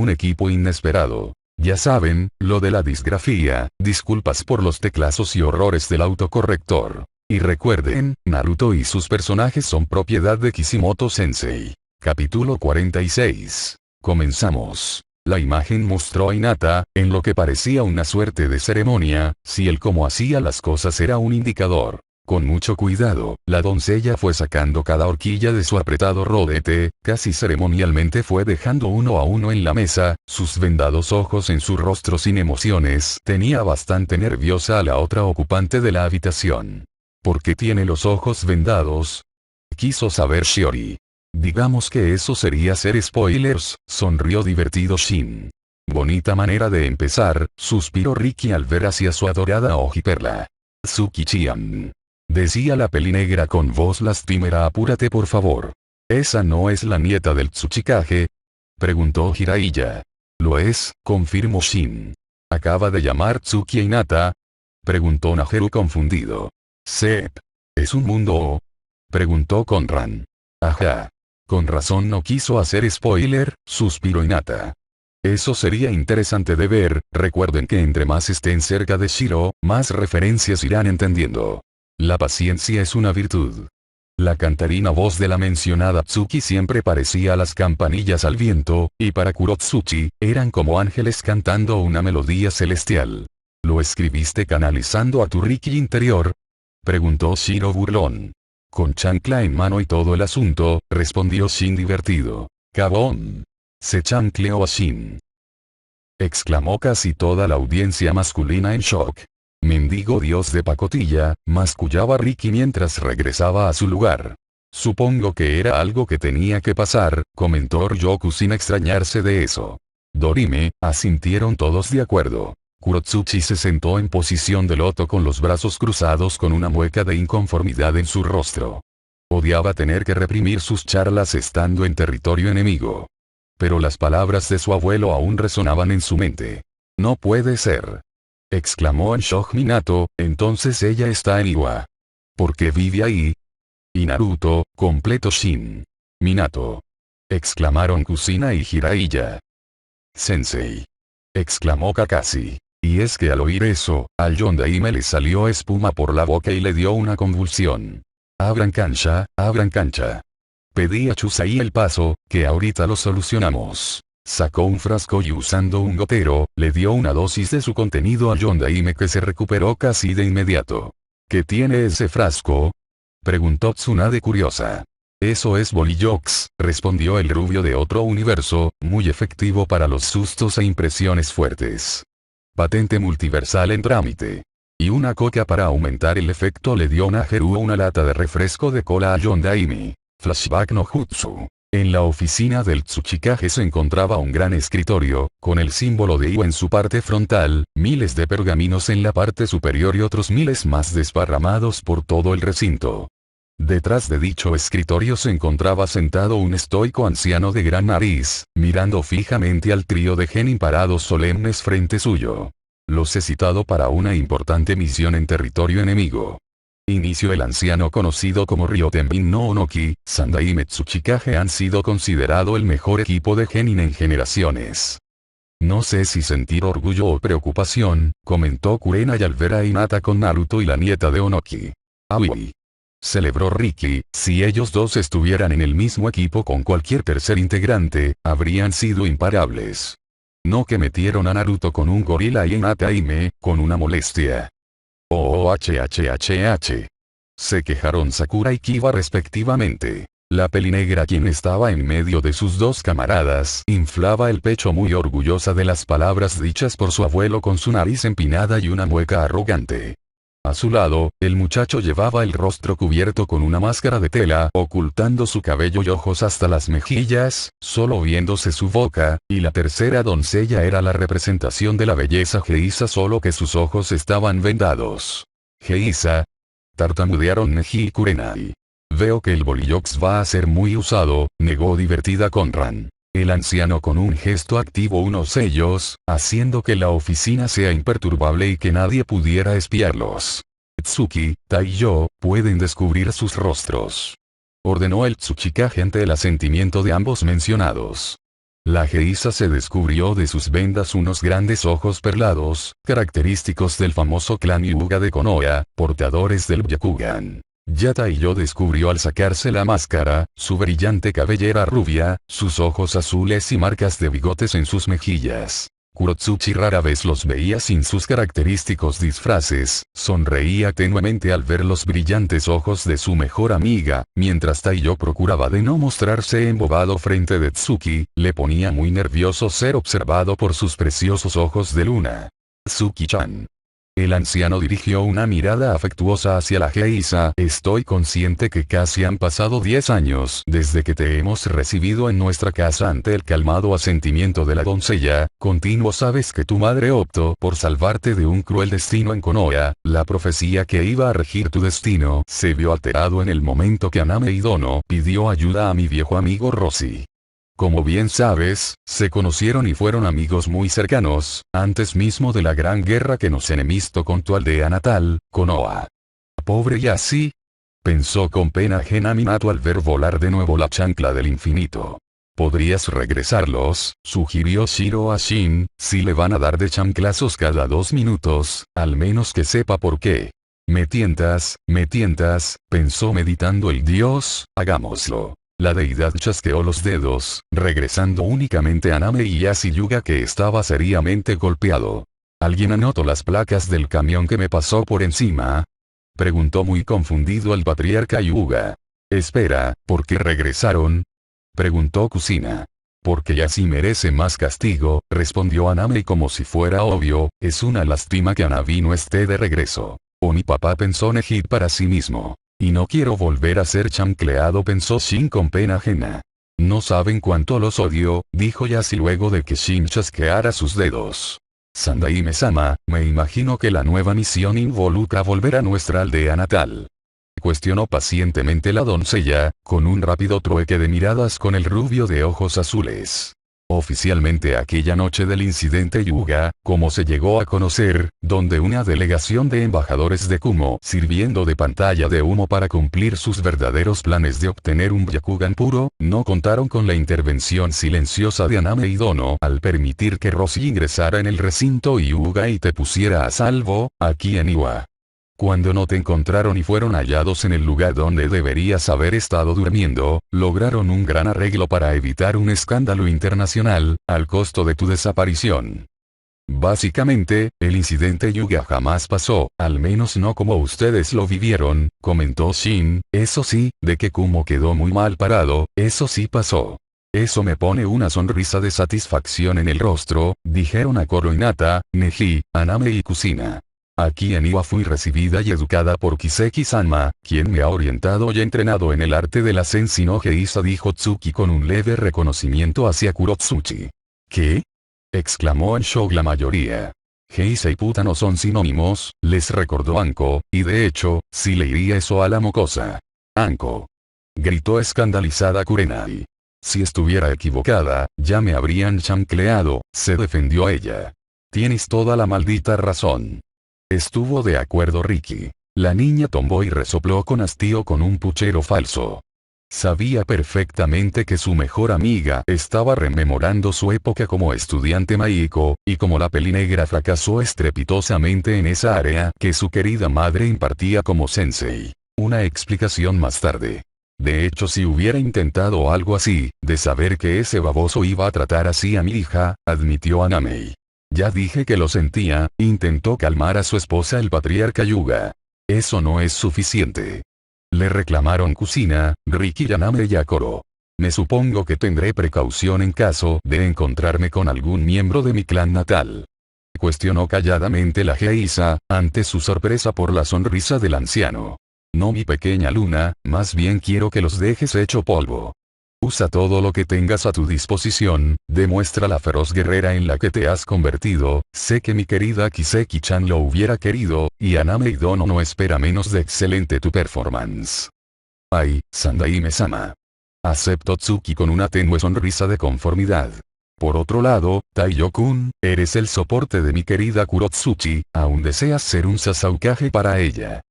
un equipo inesperado. Ya saben, lo de la disgrafía, disculpas por los teclazos y horrores del autocorrector. Y recuerden, Naruto y sus personajes son propiedad de Kishimoto Sensei. Capítulo 46. Comenzamos. La imagen mostró a Hinata, en lo que parecía una suerte de ceremonia, si el cómo hacía las cosas era un indicador. Con mucho cuidado, la doncella fue sacando cada horquilla de su apretado rodete, casi ceremonialmente fue dejando uno a uno en la mesa, sus vendados ojos en su rostro sin emociones. Tenía bastante nerviosa a la otra ocupante de la habitación. ¿Por qué tiene los ojos vendados?, quiso saber Shiori. Digamos que eso sería ser spoilers, sonrió divertido Shin. Bonita manera de empezar, suspiró Riki al ver hacia su adorada ojiperla. Tsuki-chan, decía la pelinegra con voz lastimera, apúrate por favor. ¿Esa no es la nieta del Tsuchikage?, preguntó Jiraiya. Lo es, confirmó Shin. ¿Acaba de llamar Tsuki a Hinata?, preguntó Najeru confundido. Sep. ¿Es un mundo o?, preguntó Conran. Ajá. Con razón no quiso hacer spoiler, suspiró Hinata. Eso sería interesante de ver. Recuerden que entre más estén cerca de Shiro, más referencias irán entendiendo. La paciencia es una virtud. La cantarina voz de la mencionada Tsuki siempre parecía las campanillas al viento, y para Kurotsuchi, eran como ángeles cantando una melodía celestial. ¿Lo escribiste canalizando a tu Riki interior?, preguntó Shiro burlón. Con chancla en mano y todo el asunto, respondió Shin divertido. ¡Cabón! Se chancleó a Shin, exclamó casi toda la audiencia masculina en shock. Mendigo dios de pacotilla, mascullaba Riki mientras regresaba a su lugar. Supongo que era algo que tenía que pasar, comentó Ryoku sin extrañarse de eso. Dorime, asintieron todos de acuerdo. Kurotsuchi se sentó en posición de loto con los brazos cruzados con una mueca de inconformidad en su rostro. Odiaba tener que reprimir sus charlas estando en territorio enemigo. Pero las palabras de su abuelo aún resonaban en su mente. No puede ser, exclamó en shock Minato, entonces ella está en Iwa. ¿Por qué vive ahí? Y Naruto, completo Shin. Minato, exclamaron Kusina y Jiraiya. Sensei, exclamó Kakashi. Y es que al oír eso, al Yondaime le salió espuma por la boca y le dio una convulsión. Abran cancha, abran cancha. Pedí a Chusai el paso, que ahorita lo solucionamos. Sacó un frasco y usando un gotero, le dio una dosis de su contenido a Yondaime que se recuperó casi de inmediato. ¿Qué tiene ese frasco?, preguntó Tsunade curiosa. Eso es Bolillox, respondió el rubio de otro universo, muy efectivo para los sustos e impresiones fuertes. Patente multiversal en trámite. Y una coca para aumentar el efecto, le dio Najeru una lata de refresco de cola a Yondaime. Flashback no jutsu. En la oficina del Tsuchikage se encontraba un gran escritorio, con el símbolo de Iwa en su parte frontal, miles de pergaminos en la parte superior y otros miles más desparramados por todo el recinto. Detrás de dicho escritorio se encontraba sentado un estoico anciano de gran nariz, mirando fijamente al trío de genin parados solemnes frente suyo. Los he citado para una importante misión en territorio enemigo. Inicio. El anciano conocido como Ryotenbin no Onoki, Sandaime Tsuchikage han sido considerado el mejor equipo de genin en generaciones. No sé si sentir orgullo o preocupación, comentó Kurenai al ver a Hinata con Naruto y la nieta de Onoki. Aui, celebró Riki, si ellos dos estuvieran en el mismo equipo con cualquier tercer integrante, habrían sido imparables. No que metieron a Naruto con un gorila y Hinata con una molestia. Se quejaron Sakura y Kiba respectivamente. La pelinegra, quien estaba en medio de sus dos camaradas, inflaba el pecho muy orgullosa de las palabras dichas por su abuelo con su nariz empinada y una mueca arrogante. A su lado, el muchacho llevaba el rostro cubierto con una máscara de tela, ocultando su cabello y ojos hasta las mejillas, solo viéndose su boca, y la tercera doncella era la representación de la belleza Geisa, solo que sus ojos estaban vendados. Geisa, tartamudearon Neji y Kurenai. Veo que el Bolillox va a ser muy usado, negó divertida Conran. El anciano con un gesto activó unos sellos, haciendo que la oficina sea imperturbable y que nadie pudiera espiarlos. Tsuki, Tai y yo, pueden descubrir sus rostros, ordenó el Tsuchikage ante el asentimiento de ambos mencionados. La geisa se descubrió de sus vendas unos grandes ojos perlados, característicos del famoso clan Hyuga de Konoha, portadores del Byakugan. Ya Taiyo descubrió al sacarse la máscara, su brillante cabellera rubia, sus ojos azules y marcas de bigotes en sus mejillas. Kurotsuchi rara vez los veía sin sus característicos disfraces, sonreía tenuemente al ver los brillantes ojos de su mejor amiga, mientras Taiyo procuraba de no mostrarse embobado frente de Tsuki, le ponía muy nervioso ser observado por sus preciosos ojos de luna. Tsuki-chan. El anciano dirigió una mirada afectuosa hacia la geisa. Estoy consciente que casi han pasado 10 años desde que te hemos recibido en nuestra casa. Ante el calmado asentimiento de la doncella, continuó. Sabes que tu madre optó por salvarte de un cruel destino en Konoha. La profecía que iba a regir tu destino se vio alterado en el momento que Aname Idono pidió ayuda a mi viejo amigo Rossi. Como bien sabes, se conocieron y fueron amigos muy cercanos, antes mismo de la gran guerra que nos enemistó con tu aldea natal, Konoha. Pobre Yashi, pensó con pena ajena Minato al ver volar de nuevo la chancla del infinito. ¿Podrías regresarlos?, sugirió Shiro a Shin, si le van a dar de chanclazos cada 2 minutos, al menos que sepa por qué. Me tientas, pensó meditando el dios, hagámoslo. La deidad chasqueó los dedos, regresando únicamente a Name y Yashi Yuga, que estaba seriamente golpeado. ¿Alguien anotó las placas del camión que me pasó por encima?, preguntó muy confundido el patriarca Yuga. Espera, ¿por qué regresaron?, preguntó Kusina. Porque Yashi merece más castigo, respondió Aname como si fuera obvio. Es una lástima que Hanabi no esté de regreso. O mi papá, pensó Neji para sí mismo. Y no quiero volver a ser chancleado, pensó Shin con pena ajena. No saben cuánto los odio, dijo Yashi luego de que Shin chasqueara sus dedos. Sandaime-sama, me imagino que la nueva misión involucra volver a nuestra aldea natal. Cuestionó pacientemente la doncella, con un rápido trueque de miradas con el rubio de ojos azules. Oficialmente aquella noche del incidente Yuga, como se llegó a conocer, donde una delegación de embajadores de Kumo, sirviendo de pantalla de humo para cumplir sus verdaderos planes de obtener un Byakugan puro, no contaron con la intervención silenciosa de Aname Idono al permitir que Rossi ingresara en el recinto Yuga y te pusiera a salvo, aquí en Iwa. Cuando no te encontraron y fueron hallados en el lugar donde deberías haber estado durmiendo, lograron un gran arreglo para evitar un escándalo internacional, al costo de tu desaparición. Básicamente, el incidente Yuga jamás pasó, al menos no como ustedes lo vivieron, comentó Shin. Eso sí, de que Kumo quedó muy mal parado, eso sí pasó. Eso me pone una sonrisa de satisfacción en el rostro, dijeron a coro Hinata, Neji, Aname y Kusina. Aquí en Iwa fui recibida y educada por Kiseki-sama, quien me ha orientado y entrenado en el arte de la Senshi no Geisha, dijo Tsuki con un leve reconocimiento hacia Kurotsuchi. ¿Qué?, exclamó en shock la mayoría. Geisha y puta no son sinónimos, les recordó Anko, y de hecho, sí le iría eso a la mocosa. Anko, gritó escandalizada Kurenai. Si estuviera equivocada, ya me habrían chancleado, se defendió ella. Tienes toda la maldita razón. Estuvo de acuerdo Riki. La niña tomó y resopló con hastío con un puchero falso. Sabía perfectamente que su mejor amiga estaba rememorando su época como estudiante Maiko, y como la pelinegra fracasó estrepitosamente en esa área que su querida madre impartía como sensei. Una explicación más tarde. De hecho, si hubiera intentado algo así, de saber que ese baboso iba a tratar así a mi hija, admitió Anamei. Ya dije que lo sentía, intentó calmar a su esposa el patriarca Yuga. Eso no es suficiente. Le reclamaron Kusina, Riki y Aname y Akoro. Me supongo que tendré precaución en caso de encontrarme con algún miembro de mi clan natal. Cuestionó calladamente la geisha, ante su sorpresa por la sonrisa del anciano. No, mi pequeña luna, más bien quiero que los dejes hecho polvo. Usa todo lo que tengas a tu disposición, demuestra la feroz guerrera en la que te has convertido. Sé que mi querida Kiseki-chan lo hubiera querido, y Aname Idono no espera menos de excelente tu performance. Ay, Sandaime-sama. Aceptó Tsuki con una tenue sonrisa de conformidad. Por otro lado, Taiyo-kun, eres el soporte de mi querida Kurotsuchi, ¿aún deseas ser un Sasuke para ella?,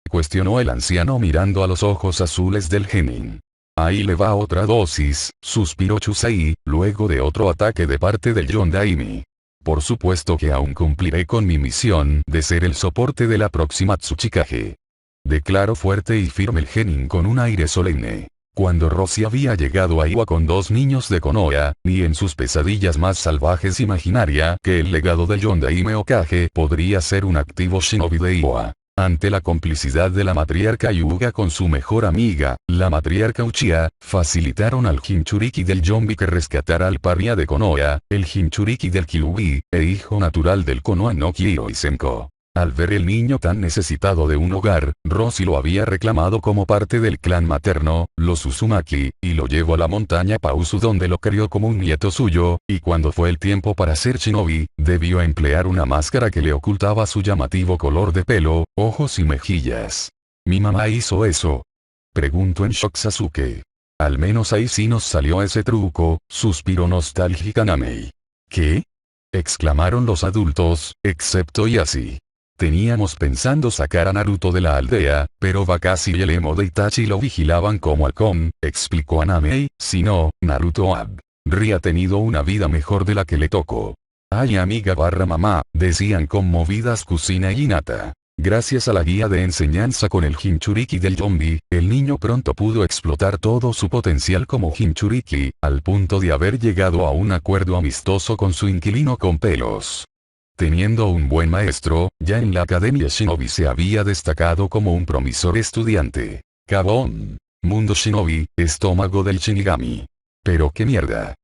cuestionó el anciano mirando a los ojos azules del genin. Ahí le va otra dosis, suspiró Chusai, luego de otro ataque de parte del Yondaime. Por supuesto que aún cumpliré con mi misión de ser el soporte de la próxima Tsuchikage. Declaró fuerte y firme el genin con un aire solemne. Cuando Roshi había llegado a Iwa con 2 niños de Konoha, ni en sus pesadillas más salvajes imaginaria que el legado del Yondaime Hokage podría ser un activo shinobi de Iwa. Ante la complicidad de la matriarca Yuga con su mejor amiga, la matriarca Uchiha, facilitaron al Jinchuriki del Yonbi que rescatara al paria de Konoha, el Jinchuriki del Kyuubi, e hijo natural del Konoha no Kiroi Senko. Al ver el niño tan necesitado de un hogar, Roshi lo había reclamado como parte del clan materno, los Uzumaki, y lo llevó a la montaña Pausu donde lo crió como un nieto suyo, y cuando fue el tiempo para ser shinobi, debió emplear una máscara que le ocultaba su llamativo color de pelo, ojos y mejillas. ¿Mi mamá hizo eso?, preguntó en shock Sasuke. Al menos ahí sí nos salió ese truco, suspiró nostálgica Namei. ¿Qué?, exclamaron los adultos, excepto Yashi. Teníamos pensando sacar a Naruto de la aldea, pero Bakashi y el emo de Itachi lo vigilaban como halcón, explicó Namei, si no, Naruto habría tenido una vida mejor de la que le tocó. Ay amiga barra mamá, decían conmovidas Kusina y Hinata. Gracias a la guía de enseñanza con el Jinchuriki del Yonbi, el niño pronto pudo explotar todo su potencial como Jinchuriki, al punto de haber llegado a un acuerdo amistoso con su inquilino con pelos. Teniendo un buen maestro, ya en la academia Shinobi se había destacado como un promisor estudiante. Kabon. Mundo Shinobi, estómago del Shinigami. Pero qué mierda,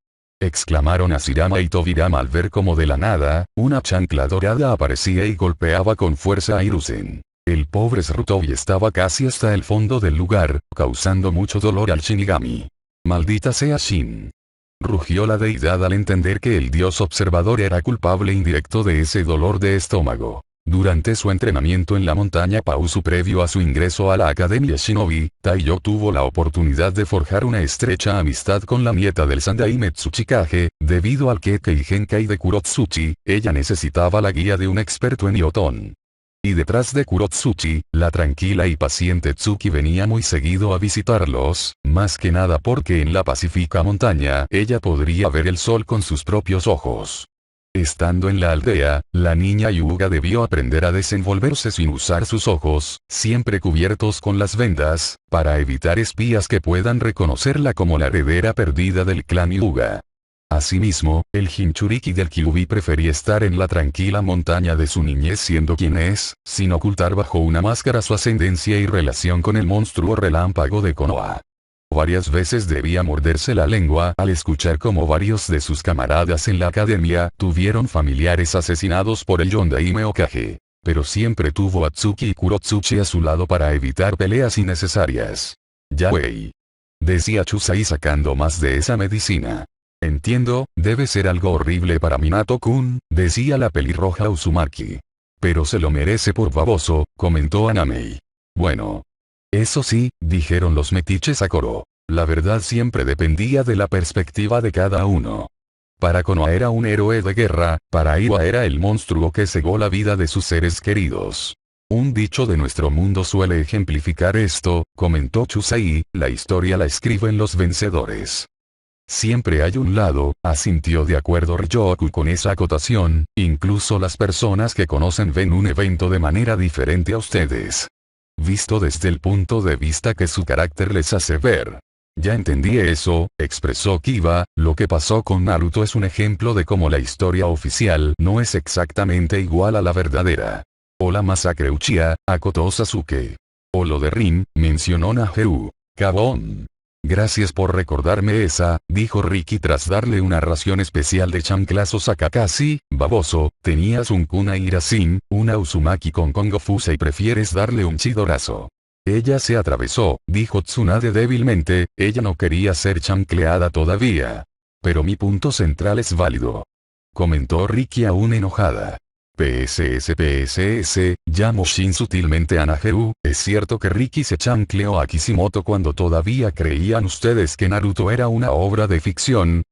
exclamaron Hashirama y Tobirama al ver como de la nada, una chancla dorada aparecía y golpeaba con fuerza a Hiruzen. El pobre Sarutobi estaba casi hasta el fondo del lugar, causando mucho dolor al Shinigami. Maldita sea Shin. Rugió la deidad al entender que el dios observador era culpable indirecto de ese dolor de estómago. Durante su entrenamiento en la montaña Pausu previo a su ingreso a la Academia Shinobi, Taiyo tuvo la oportunidad de forjar una estrecha amistad con la nieta del Sandaime Tsuchikage, debido al Kekkei Genkai de Kurotsuchi, ella necesitaba la guía de un experto en Ioton. Y detrás de Kurotsuchi, la tranquila y paciente Tsuki venía muy seguido a visitarlos, más que nada porque en la pacífica montaña ella podría ver el sol con sus propios ojos. Estando en la aldea, la niña Yuga debió aprender a desenvolverse sin usar sus ojos, siempre cubiertos con las vendas, para evitar espías que puedan reconocerla como la heredera perdida del clan Yuga. Asimismo, el Jinchuriki del Kyuubi prefería estar en la tranquila montaña de su niñez siendo quien es, sin ocultar bajo una máscara su ascendencia y relación con el monstruo relámpago de Konoha. Varias veces debía morderse la lengua al escuchar cómo varios de sus camaradas en la academia tuvieron familiares asesinados por el Yondaime Hokage. Pero siempre tuvo a Tsuki y Kurotsuchi a su lado para evitar peleas innecesarias. Ya wey, decía Chusai sacando más de esa medicina. Entiendo, debe ser algo horrible para Minato-kun, decía la pelirroja Uzumaki. Pero se lo merece por baboso, comentó Anamei. Bueno. Eso sí, dijeron los metiches a coro. La verdad siempre dependía de la perspectiva de cada uno. Para Konoha era un héroe de guerra, para Iwa era el monstruo que cegó la vida de sus seres queridos. Un dicho de nuestro mundo suele ejemplificar esto, comentó Chusai, la historia la escriben los vencedores. Siempre hay un lado, asintió de acuerdo Ryoku con esa acotación, incluso las personas que conocen ven un evento de manera diferente a ustedes. Visto desde el punto de vista que su carácter les hace ver. Ya entendí eso, expresó Kiba, lo que pasó con Naruto es un ejemplo de cómo la historia oficial no es exactamente igual a la verdadera. O la masacre Uchiha, acotó Sasuke. O lo de Rin, mencionó Najeru. Cabón. Gracias por recordarme esa, dijo Riki tras darle una ración especial de chanclazos a Kakashi, baboso, tenías un kunai Irasin, una Uzumaki con Kongo Fusei y prefieres darle un chidorazo. Ella se atravesó, dijo Tsunade débilmente, ella no quería ser chancleada todavía. Pero mi punto central es válido. Comentó Riki aún enojada. PSS, llamó Shin sutilmente a Najeru, es cierto que Riki se chancleó a Kishimoto cuando todavía creían ustedes que Naruto era una obra de ficción.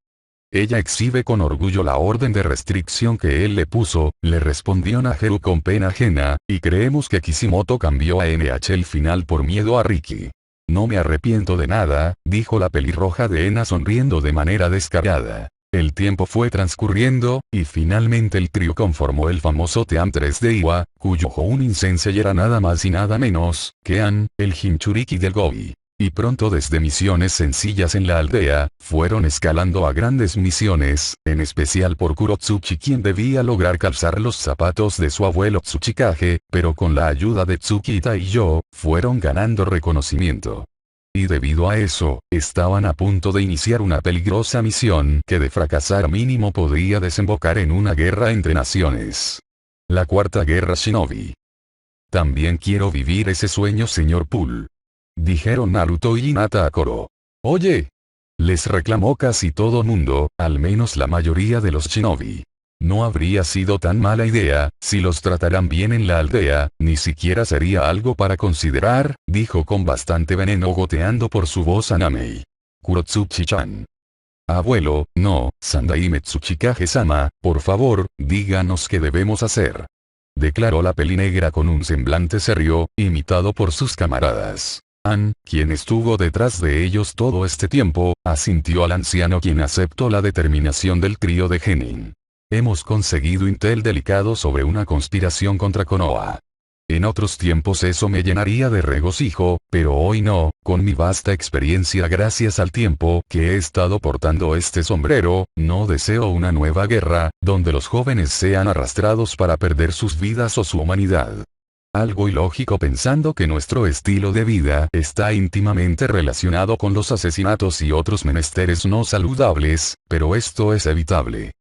Ella exhibe con orgullo la orden de restricción que él le puso, le respondió Najeru con pena ajena, y creemos que Kishimoto cambió a NH el final por miedo a Riki. No me arrepiento de nada, dijo la pelirroja de Ena sonriendo de manera descarada. El tiempo fue transcurriendo, y finalmente el trío conformó el famoso Team 3 de Iwa, cuyo Jounin Sensei era nada más y nada menos que An, el Jinchuriki del Gobi. Y pronto desde misiones sencillas en la aldea, fueron escalando a grandes misiones, en especial por Kurotsuki, quien debía lograr calzar los zapatos de su abuelo Tsuchikage, pero con la ayuda de Tsukita y yo, fueron ganando reconocimiento. Y debido a eso, estaban a punto de iniciar una peligrosa misión que de fracasar mínimo podría desembocar en una guerra entre naciones. La Cuarta Guerra Shinobi. También quiero vivir ese sueño, señor Poole. Dijeron Naruto y Hinata a coro. Oye. Les reclamó casi todo mundo, al menos la mayoría de los shinobi. No habría sido tan mala idea, si los trataran bien en la aldea, ni siquiera sería algo para considerar, dijo con bastante veneno goteando por su voz Anamei. Kurotsuki-chan. Abuelo, no, Sandaime Tsuchikage-sama, por favor, díganos qué debemos hacer. Declaró la pelinegra con un semblante serio, imitado por sus camaradas. An, quien estuvo detrás de ellos todo este tiempo, asintió al anciano, quien aceptó la determinación del trío de Genin. Hemos conseguido intel delicado sobre una conspiración contra Konoha. En otros tiempos eso me llenaría de regocijo, pero hoy no, con mi vasta experiencia gracias al tiempo que he estado portando este sombrero, no deseo una nueva guerra, donde los jóvenes sean arrastrados para perder sus vidas o su humanidad. Algo ilógico pensando que nuestro estilo de vida está íntimamente relacionado con los asesinatos y otros menesteres no saludables, pero esto es evitable.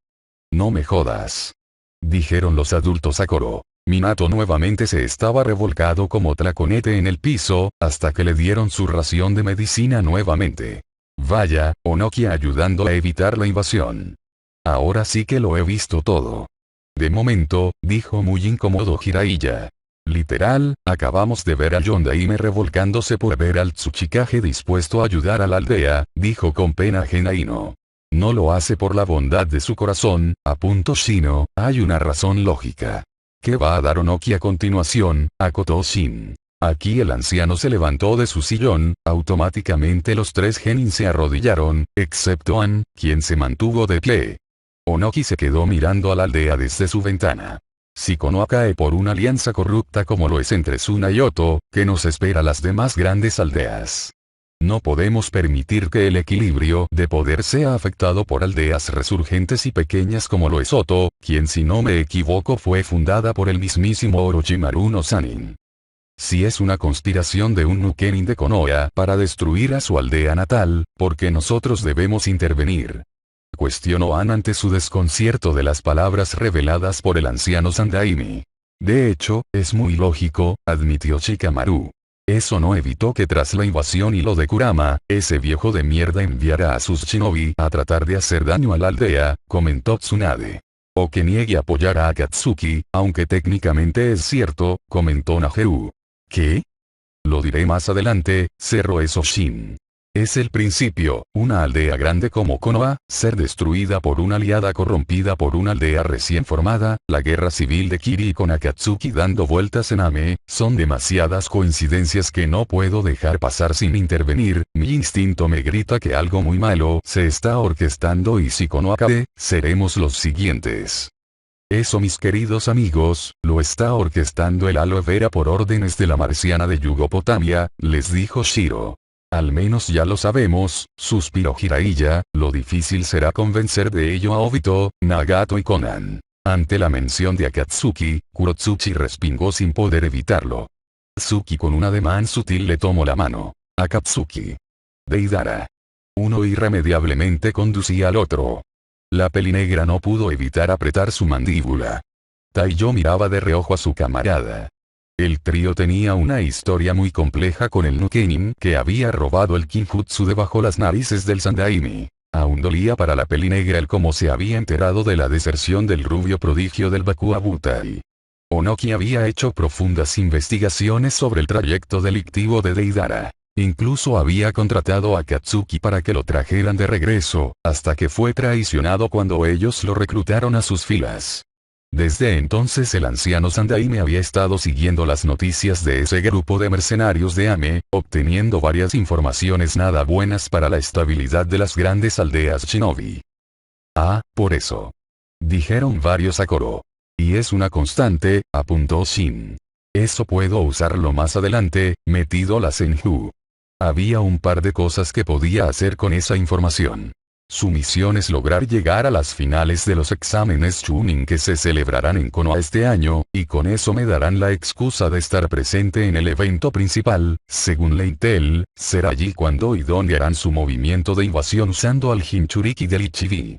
No me jodas. Dijeron los adultos a coro. Minato nuevamente se estaba revolcado como tlaconete en el piso, hasta que le dieron su ración de medicina nuevamente. Vaya, Onoki ayudando a evitar la invasión. Ahora sí que lo he visto todo. De momento, dijo muy incómodo Jiraiya. Literal, acabamos de ver a Yondaime revolcándose por ver al Tsuchikage dispuesto a ayudar a la aldea, dijo con pena ajena Ino. No lo hace por la bondad de su corazón, apuntó Shino, hay una razón lógica. ¿Qué va a dar Onoki a continuación?, acotó Shin. Aquí el anciano se levantó de su sillón, automáticamente los tres genin se arrodillaron, excepto An, quien se mantuvo de pie. Onoki se quedó mirando a la aldea desde su ventana. Si Konoha cae por una alianza corrupta como lo es entre Suna y Oto, ¿qué nos espera a las demás grandes aldeas? No podemos permitir que el equilibrio de poder sea afectado por aldeas resurgentes y pequeñas como lo es Oto, quien si no me equivoco fue fundada por el mismísimo Orochimaru no Sannin. Si es una conspiración de un Nukenin de Konoha para destruir a su aldea natal, ¿por qué nosotros debemos intervenir? Cuestionó An ante su desconcierto de las palabras reveladas por el anciano Sandaime. De hecho, es muy lógico, admitió Shikamaru. Eso no evitó que tras la invasión y lo de Kurama, ese viejo de mierda enviara a sus shinobi a tratar de hacer daño a la aldea, comentó Tsunade. O que niegue apoyar a Akatsuki, aunque técnicamente es cierto, comentó Najeru. ¿Qué? Lo diré más adelante, cerró eso Shin. Es el principio, una aldea grande como Konoha, ser destruida por una aliada corrompida por una aldea recién formada, la guerra civil de Kiri con Akatsuki dando vueltas en Ame, son demasiadas coincidencias que no puedo dejar pasar sin intervenir, mi instinto me grita que algo muy malo se está orquestando y si Konoha cae, seremos los siguientes. Eso mis queridos amigos, lo está orquestando el aloe vera por órdenes de la marciana de Yugopotamia, les dijo Shiro. Al menos ya lo sabemos, suspiró Jiraiya, lo difícil será convencer de ello a Obito, Nagato y Konan. Ante la mención de Akatsuki, Kurotsuchi respingó sin poder evitarlo. Tsuki con un ademán sutil le tomó la mano. Akatsuki. Deidara. Uno irremediablemente conducía al otro. La pelinegra no pudo evitar apretar su mandíbula. Taiyo miraba de reojo a su camarada. El trío tenía una historia muy compleja con el Nukenin que había robado el Kinjutsu debajo las narices del Sandaime. Aún dolía para la pelinegra el cómo se había enterado de la deserción del rubio prodigio del Bakuabutai. Onoki había hecho profundas investigaciones sobre el trayecto delictivo de Deidara. Incluso había contratado a Akatsuki para que lo trajeran de regreso, hasta que fue traicionado cuando ellos lo reclutaron a sus filas. Desde entonces el anciano Sandaime había estado siguiendo las noticias de ese grupo de mercenarios de Ame, obteniendo varias informaciones nada buenas para la estabilidad de las grandes aldeas shinobi. Ah, por eso. Dijeron varios a coro. Y es una constante, apuntó Shin. Eso puedo usarlo más adelante, metido la Senju. Había un par de cosas que podía hacer con esa información. Su misión es lograr llegar a las finales de los exámenes Chunin que se celebrarán en Konoha este año, y con eso me darán la excusa de estar presente en el evento principal. Según la Intel, será allí cuando y donde harán su movimiento de invasión usando al Jinchuriki del Ichibi.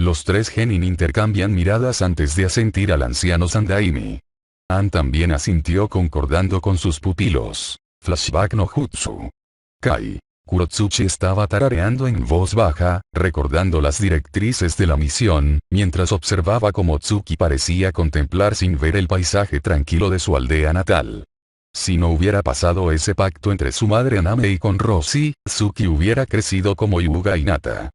Los tres genin intercambian miradas antes de asentir al anciano Sandaime. An también asintió concordando con sus pupilos. Flashback no Jutsu. Kai. Kurotsuchi estaba tarareando en voz baja, recordando las directrices de la misión, mientras observaba cómo Tsuki parecía contemplar sin ver el paisaje tranquilo de su aldea natal. Si no hubiera pasado ese pacto entre su madre Aname y con Roshi, Tsuki hubiera crecido como Yuga y Nata.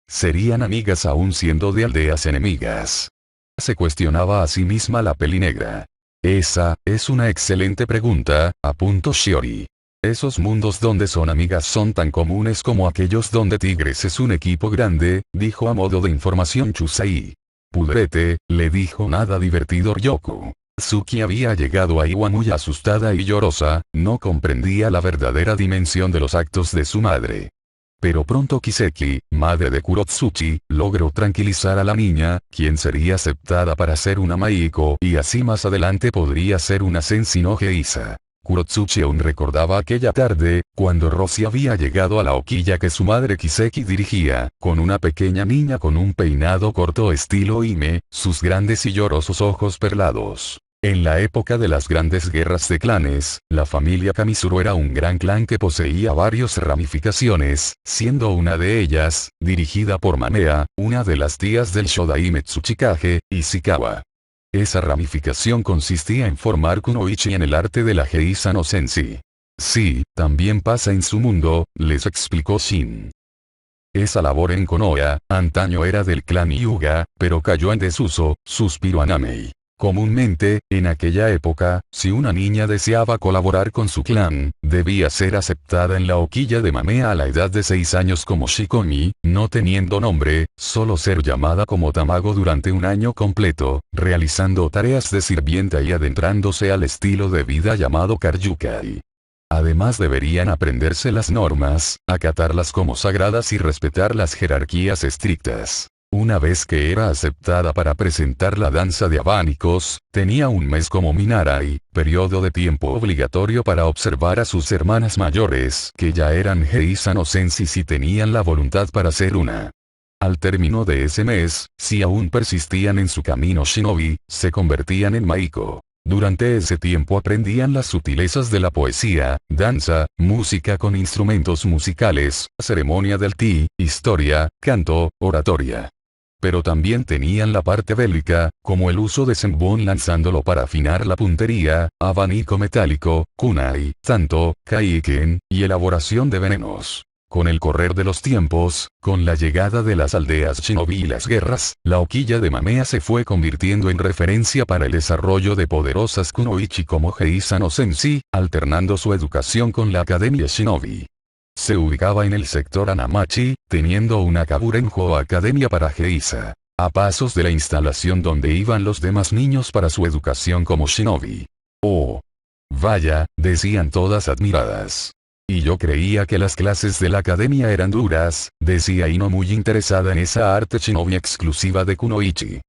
Serían amigas aún siendo de aldeas enemigas. Se cuestionaba a sí misma la pelinegra. Esa, es una excelente pregunta, apuntó Shiori. Esos mundos donde son amigas son tan comunes como aquellos donde Tigres es un equipo grande, dijo a modo de información Chusai. Pudrete, le dijo nada divertido Ryoku. Tsuki había llegado a Iwa muy asustada y llorosa, no comprendía la verdadera dimensión de los actos de su madre. Pero pronto Kiseki, madre de Kurotsuchi, logró tranquilizar a la niña, quien sería aceptada para ser una Maiko y así más adelante podría ser una Sensei no Geisa. Kurotsuchi aún recordaba aquella tarde, cuando Roshi había llegado a la hoquilla que su madre Kiseki dirigía, con una pequeña niña con un peinado corto estilo Hime, sus grandes y llorosos ojos perlados. En la época de las grandes guerras de clanes, la familia Kamizuru era un gran clan que poseía varias ramificaciones, siendo una de ellas, dirigida por Manea, una de las tías del Shodaime Tsuchikage, Ishikawa. Esa ramificación consistía en formar kunoichi en el arte de la Geisa no Sensei. Sí, también pasa en su mundo, les explicó Shin. Esa labor en Konoha, antaño era del clan Hyuga, pero cayó en desuso, suspiró Anamei. Comúnmente, en aquella época, si una niña deseaba colaborar con su clan, debía ser aceptada en la hoquilla de Mamea a la edad de 6 años como Shikomi, no teniendo nombre, solo ser llamada como Tamago durante un año completo, realizando tareas de sirvienta y adentrándose al estilo de vida llamado Karyukai. Además deberían aprenderse las normas, acatarlas como sagradas y respetar las jerarquías estrictas. Una vez que era aceptada para presentar la danza de abanicos, tenía un mes como Minarai, periodo de tiempo obligatorio para observar a sus hermanas mayores que ya eran Geisa no Sensei si tenían la voluntad para ser una. Al término de ese mes, si aún persistían en su camino shinobi, se convertían en Maiko. Durante ese tiempo aprendían las sutilezas de la poesía, danza, música con instrumentos musicales, ceremonia del ti, historia, canto, oratoria. Pero también tenían la parte bélica, como el uso de senbon lanzándolo para afinar la puntería, abanico metálico, kunai, tanto, kaiken, y elaboración de venenos. Con el correr de los tiempos, con la llegada de las aldeas shinobi y las guerras, la hoquilla de Mamea se fue convirtiendo en referencia para el desarrollo de poderosas kunoichi como Geisa no Sensei, alternando su educación con la academia shinobi. Se ubicaba en el sector Anamachi, teniendo una Kaburenjo Academia para Geisa, a pasos de la instalación donde iban los demás niños para su educación como shinobi. Oh. Vaya, decían todas admiradas. Y yo creía que las clases de la academia eran duras, decía Ino muy interesada en esa arte shinobi exclusiva de kunoichi.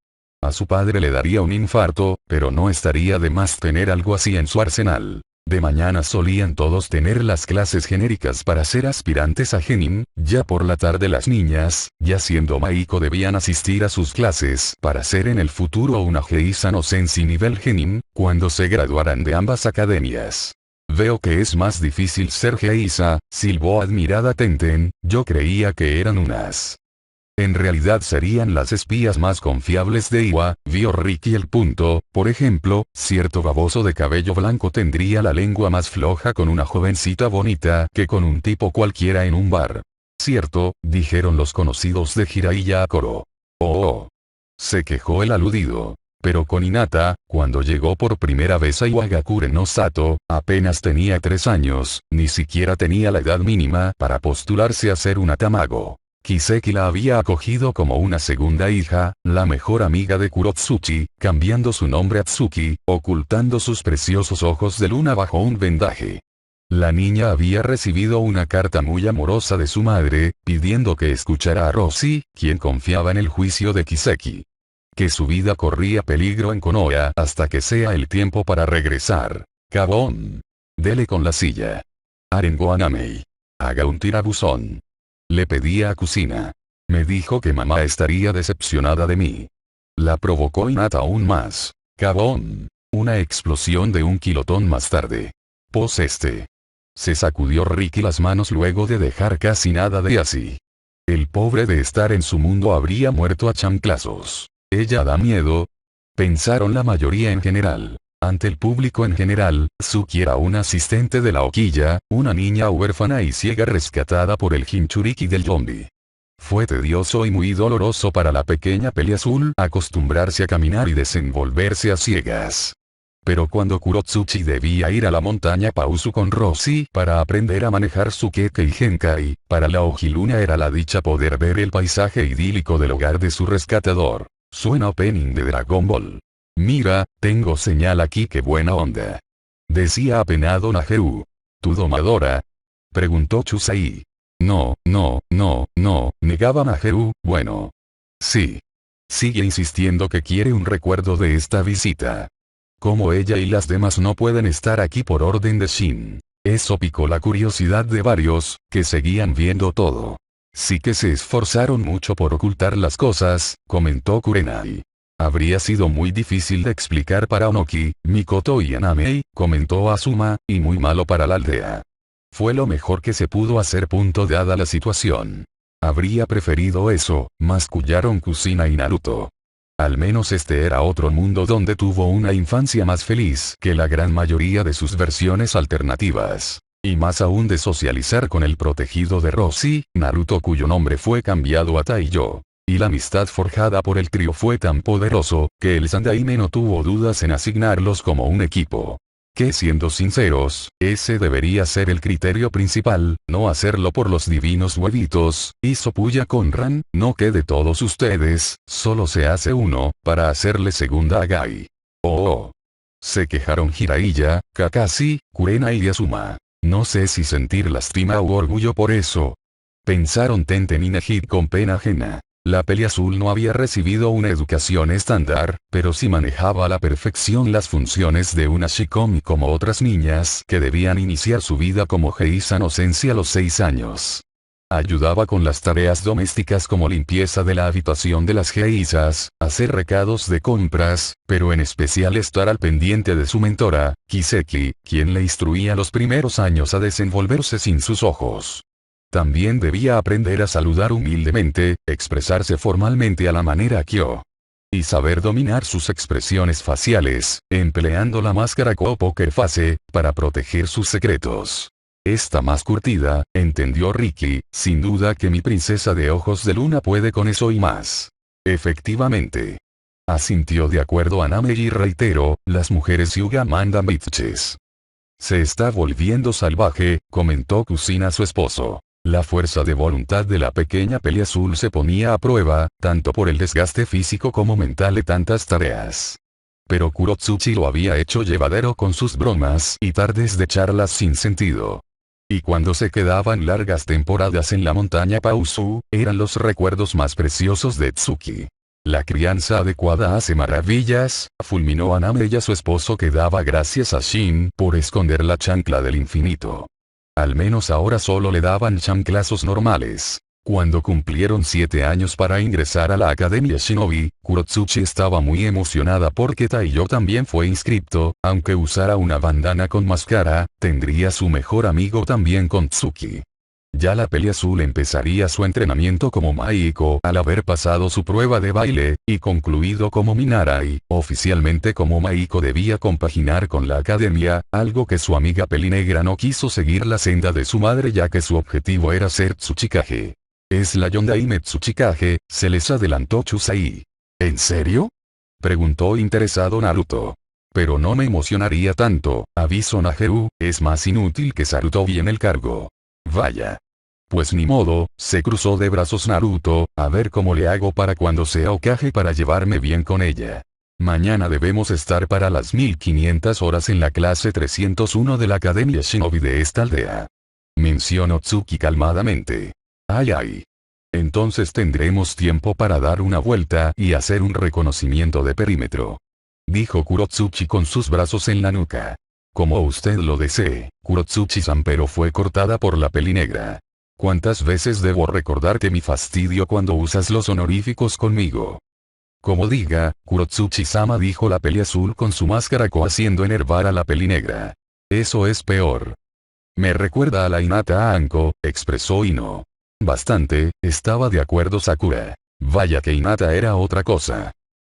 A su padre le daría un infarto, pero no estaría de más tener algo así en su arsenal. De mañana solían todos tener las clases genéricas para ser aspirantes a genin, ya por la tarde las niñas, ya siendo Maiko debían asistir a sus clases para ser en el futuro una Geisa no Sensei nivel genin, cuando se graduaran de ambas academias. Veo que es más difícil ser Geisa, silbó admirada Tenten, yo creía que eran unas. En realidad serían las espías más confiables de Iwa, vio Ricky el punto, por ejemplo, cierto baboso de cabello blanco tendría la lengua más floja con una jovencita bonita que con un tipo cualquiera en un bar. Cierto, dijeron los conocidos de Jiraiya a coro. Oh. Se quejó el aludido. Pero con Hinata, cuando llegó por primera vez a Iwagakure no Sato, apenas tenía 3 años, ni siquiera tenía la edad mínima para postularse a ser una Tamago. Kiseki la había acogido como una segunda hija, la mejor amiga de Kurotsuchi, cambiando su nombre a Tsuki, ocultando sus preciosos ojos de luna bajo un vendaje. La niña había recibido una carta muy amorosa de su madre, pidiendo que escuchara a Roshi, quien confiaba en el juicio de Kiseki. Que su vida corría peligro en Konoha hasta que sea el tiempo para regresar. Cabón. Dele con la silla. Arengo a Namei. Haga un tirabuzón. Le pedía a Kusina. Me dijo que mamá estaría decepcionada de mí. La provocó Hinata aún más. Cabón. Una explosión de 1 kilotón más tarde. Se sacudió Riki las manos luego de dejar casi nada de así. El pobre de estar en su mundo habría muerto a chanclazos. ¿Ella da miedo? Pensaron la mayoría en general. Ante el público en general, Tsuki era una asistente de la Okiya, una niña huérfana y ciega rescatada por el Jinchuriki del zombie. Fue tedioso y muy doloroso para la pequeña Peliazul acostumbrarse a caminar y desenvolverse a ciegas. Pero cuando Kurotsuchi debía ir a la montaña Pausu con Roshi para aprender a manejar su Keke y Genkai, para la Ojiluna era la dicha poder ver el paisaje idílico del hogar de su rescatador. Suena opening de Dragon Ball. Mira, tengo señal aquí, qué buena onda. Decía apenado Najeru. ¿Tu domadora? Preguntó Chusai. No, negaba Najeru, bueno. Sí. Sigue insistiendo que quiere un recuerdo de esta visita. Como ella y las demás no pueden estar aquí por orden de Shin. Eso picó la curiosidad de varios, que seguían viendo todo. Sí que se esforzaron mucho por ocultar las cosas, comentó Kurenai. Habría sido muy difícil de explicar para Onoki, Mikoto y Anamei, comentó Asuma, y muy malo para la aldea. Fue lo mejor que se pudo hacer. Dada la situación. Habría preferido eso, mascullaron Kusina y Naruto. Al menos este era otro mundo donde tuvo una infancia más feliz que la gran mayoría de sus versiones alternativas. Y más aún de socializar con el protegido de Roshi, Naruto, cuyo nombre fue cambiado a Taiyo. Y la amistad forjada por el trío fue tan poderoso, que el Sandaime no tuvo dudas en asignarlos como un equipo. Que siendo sinceros, ese debería ser el criterio principal, no hacerlo por los divinos huevitos, hizo puya con Ran, no que de todos ustedes, solo se hace uno, para hacerle segunda a Gai. Oh. Se quejaron Jiraiya, Kakashi, Kurenai y Asuma. No sé si sentir lástima u orgullo por eso. Pensaron Tenten y Nejid con pena ajena. La Peliazul no había recibido una educación estándar, pero sí manejaba a la perfección las funciones de una Shikomi como otras niñas que debían iniciar su vida como Heisa no Senshi a los 6 años. Ayudaba con las tareas domésticas como limpieza de la habitación de las geisas, hacer recados de compras, pero en especial estar al pendiente de su mentora, Kiseki, quien le instruía los primeros años a desenvolverse sin sus ojos. También debía aprender a saludar humildemente, expresarse formalmente a la manera Kyo. Y saber dominar sus expresiones faciales, empleando la máscara Ko Poker Face, para proteger sus secretos. Esta más curtida, entendió Riki, sin duda que mi princesa de ojos de luna puede con eso y más. Efectivamente. Asintió de acuerdo a Namei y reiteró, las mujeres Yuga mandan bitches. Se está volviendo salvaje, comentó Kusina a su esposo. La fuerza de voluntad de la pequeña Peliazul se ponía a prueba, tanto por el desgaste físico como mental de tantas tareas. Pero Kurotsuchi lo había hecho llevadero con sus bromas y tardes de charlas sin sentido. Y cuando se quedaban largas temporadas en la montaña Pausu, eran los recuerdos más preciosos de Tsuki. La crianza adecuada hace maravillas, fulminó a Namei y a su esposo, que daba gracias a Shin por esconder la chancla del infinito. Al menos ahora solo le daban chanclazos normales. Cuando cumplieron 7 años para ingresar a la Academia Shinobi, Kurotsuchi estaba muy emocionada porque Taiyo también fue inscripto, aunque usara una bandana con máscara, tendría su mejor amigo también con Tsuki. Ya la Peliazul empezaría su entrenamiento como Maiko al haber pasado su prueba de baile, y concluido como Minarai, oficialmente como Maiko debía compaginar con la academia, algo que su amiga Pelinegra no quiso seguir la senda de su madre ya que su objetivo era ser Tsuchikage. Es la Yondaime Tsuchikage, se les adelantó Chusai. ¿En serio? Preguntó interesado Naruto. Pero no me emocionaría tanto, avisó Najeru, es más inútil que Sarutobi en el cargo. Vaya. Pues ni modo, se cruzó de brazos Naruto, a ver cómo le hago para cuando sea Hokage para llevarme bien con ella. Mañana debemos estar para las 1500 horas en la clase 301 de la Academia Shinobi de esta aldea. Mencionó Tsuki calmadamente. Ay ay. Entonces tendremos tiempo para dar una vuelta y hacer un reconocimiento de perímetro. Dijo Kurotsuchi con sus brazos en la nuca. Como usted lo desee, Kurotsuchi-san, pero fue cortada por la peli negra. ¿Cuántas veces debo recordarte mi fastidio cuando usas los honoríficos conmigo? Como diga, Kurotsuchi-sama, dijo la peli azul con su máscara haciendo enervar a la peli negra. Eso es peor. Me recuerda a la Hinata Anko, expresó Ino. Bastante, estaba de acuerdo Sakura. Vaya que Hinata era otra cosa.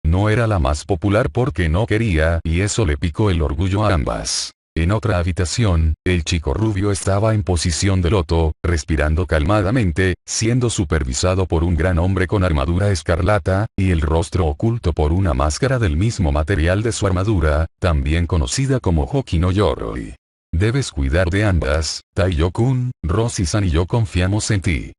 No era la más popular porque no quería, y eso le picó el orgullo a ambas. En otra habitación, el chico rubio estaba en posición de loto, respirando calmadamente, siendo supervisado por un gran hombre con armadura escarlata, y el rostro oculto por una máscara del mismo material de su armadura, también conocida como Hoki no Yoroi. Debes cuidar de ambas, Taiyo-kun, Roshi-san y yo confiamos en ti.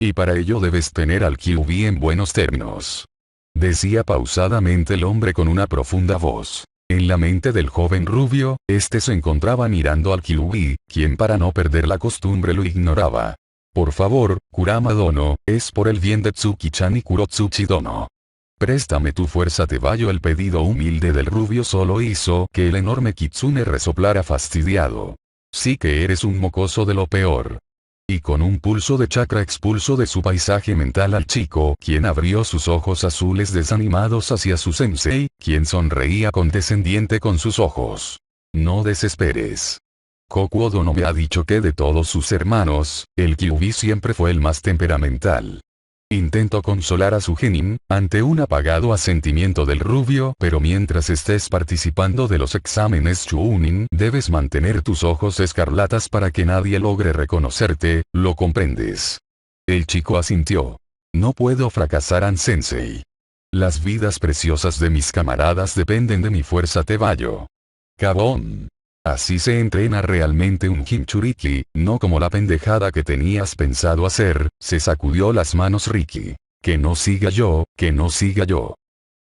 Y para ello debes tener al Kyuubi en buenos términos. Decía pausadamente el hombre con una profunda voz. En la mente del joven rubio, este se encontraba mirando al Kyuubi, quien para no perder la costumbre lo ignoraba. Por favor, Kurama Dono, es por el bien de Tsuki-chan y Kurotsuchi Dono. Préstame tu fuerza Tebayo. El pedido humilde del rubio solo hizo que el enorme Kitsune resoplara fastidiado. Sí que eres un mocoso de lo peor. Y con un pulso de chakra expulsó de su paisaje mental al chico, quien abrió sus ojos azules desanimados hacia su sensei, quien sonreía condescendiente con sus ojos. No desesperes. Kokuo Dono me ha dicho que de todos sus hermanos, el Kyuubi siempre fue el más temperamental. Intentó consolar a su genin, ante un apagado asentimiento del rubio, pero mientras estés participando de los exámenes Chunin, debes mantener tus ojos escarlatas para que nadie logre reconocerte, ¿lo comprendes? El chico asintió. No puedo fracasar, An-sensei. Las vidas preciosas de mis camaradas dependen de mi fuerza Tebayo. Cabón. Así se entrena realmente un Jinchuriki, no como la pendejada que tenías pensado hacer, se sacudió las manos Riki. Que no siga yo, que no siga yo.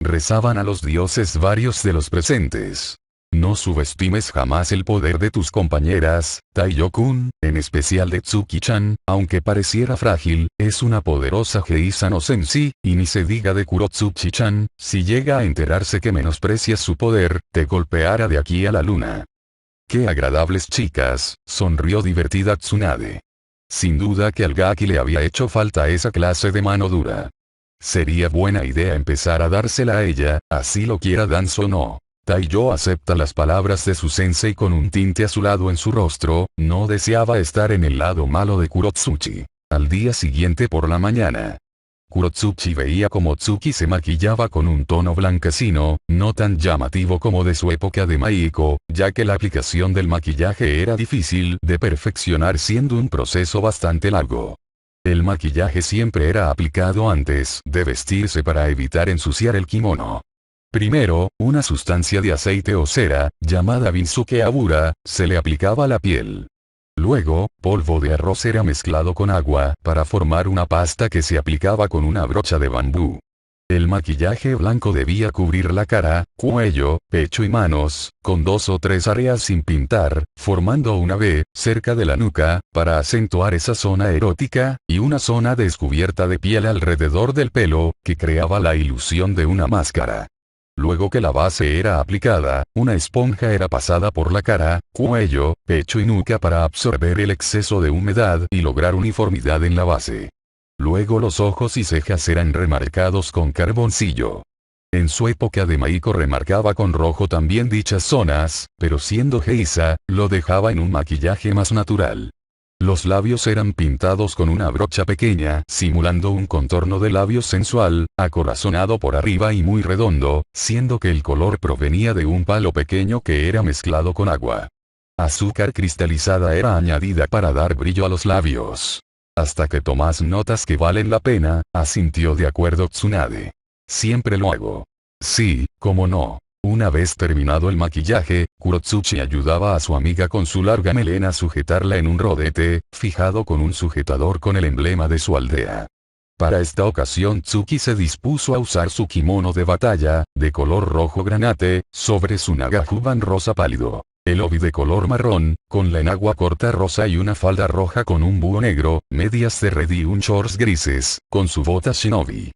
Rezaban a los dioses varios de los presentes. No subestimes jamás el poder de tus compañeras, Taiyo-kun, en especial de Tsuki-chan, aunque pareciera frágil, es una poderosa Geisha no Sensei, y ni se diga de Kurotsuchi-chan, si llega a enterarse que menosprecias su poder, te golpeará de aquí a la luna. ¡Qué agradables chicas!, sonrió divertida Tsunade. Sin duda que al Gaki le había hecho falta esa clase de mano dura. Sería buena idea empezar a dársela a ella, así lo quiera Danzo o no. Taiyo acepta las palabras de su sensei con un tinte azulado en su rostro, no deseaba estar en el lado malo de Kurotsuchi. Al día siguiente por la mañana, Kurotsuchi veía como Tsuki se maquillaba con un tono blanquecino, no tan llamativo como de su época de Maiko, ya que la aplicación del maquillaje era difícil de perfeccionar siendo un proceso bastante largo. El maquillaje siempre era aplicado antes de vestirse para evitar ensuciar el kimono. Primero, una sustancia de aceite o cera, llamada Binsuke Abura, se le aplicaba a la piel. Luego, polvo de arroz era mezclado con agua para formar una pasta que se aplicaba con una brocha de bambú. El maquillaje blanco debía cubrir la cara, cuello, pecho y manos, con 2 o 3 áreas sin pintar, formando una V, cerca de la nuca, para acentuar esa zona erótica, y una zona descubierta de piel alrededor del pelo, que creaba la ilusión de una máscara. Luego que la base era aplicada, una esponja era pasada por la cara, cuello, pecho y nuca para absorber el exceso de humedad y lograr uniformidad en la base. Luego los ojos y cejas eran remarcados con carboncillo. En su época de Maiko remarcaba con rojo también dichas zonas, pero siendo geisha, lo dejaba en un maquillaje más natural. Los labios eran pintados con una brocha pequeña, simulando un contorno de labios sensual, acorazonado por arriba y muy redondo, siendo que el color provenía de un palo pequeño que era mezclado con agua. Azúcar cristalizada era añadida para dar brillo a los labios. Hasta que tomás notas que valen la pena, asintió de acuerdo Tsunade. Siempre lo hago. Sí, cómo no. Una vez terminado el maquillaje, Kurotsuchi ayudaba a su amiga con su larga melena a sujetarla en un rodete, fijado con un sujetador con el emblema de su aldea. Para esta ocasión Tsuki se dispuso a usar su kimono de batalla, de color rojo granate, sobre su nagajuban rosa pálido. El obi de color marrón, con la enagua corta rosa y una falda roja con un búho negro, medias de red y un shorts grises, con su bota shinobi.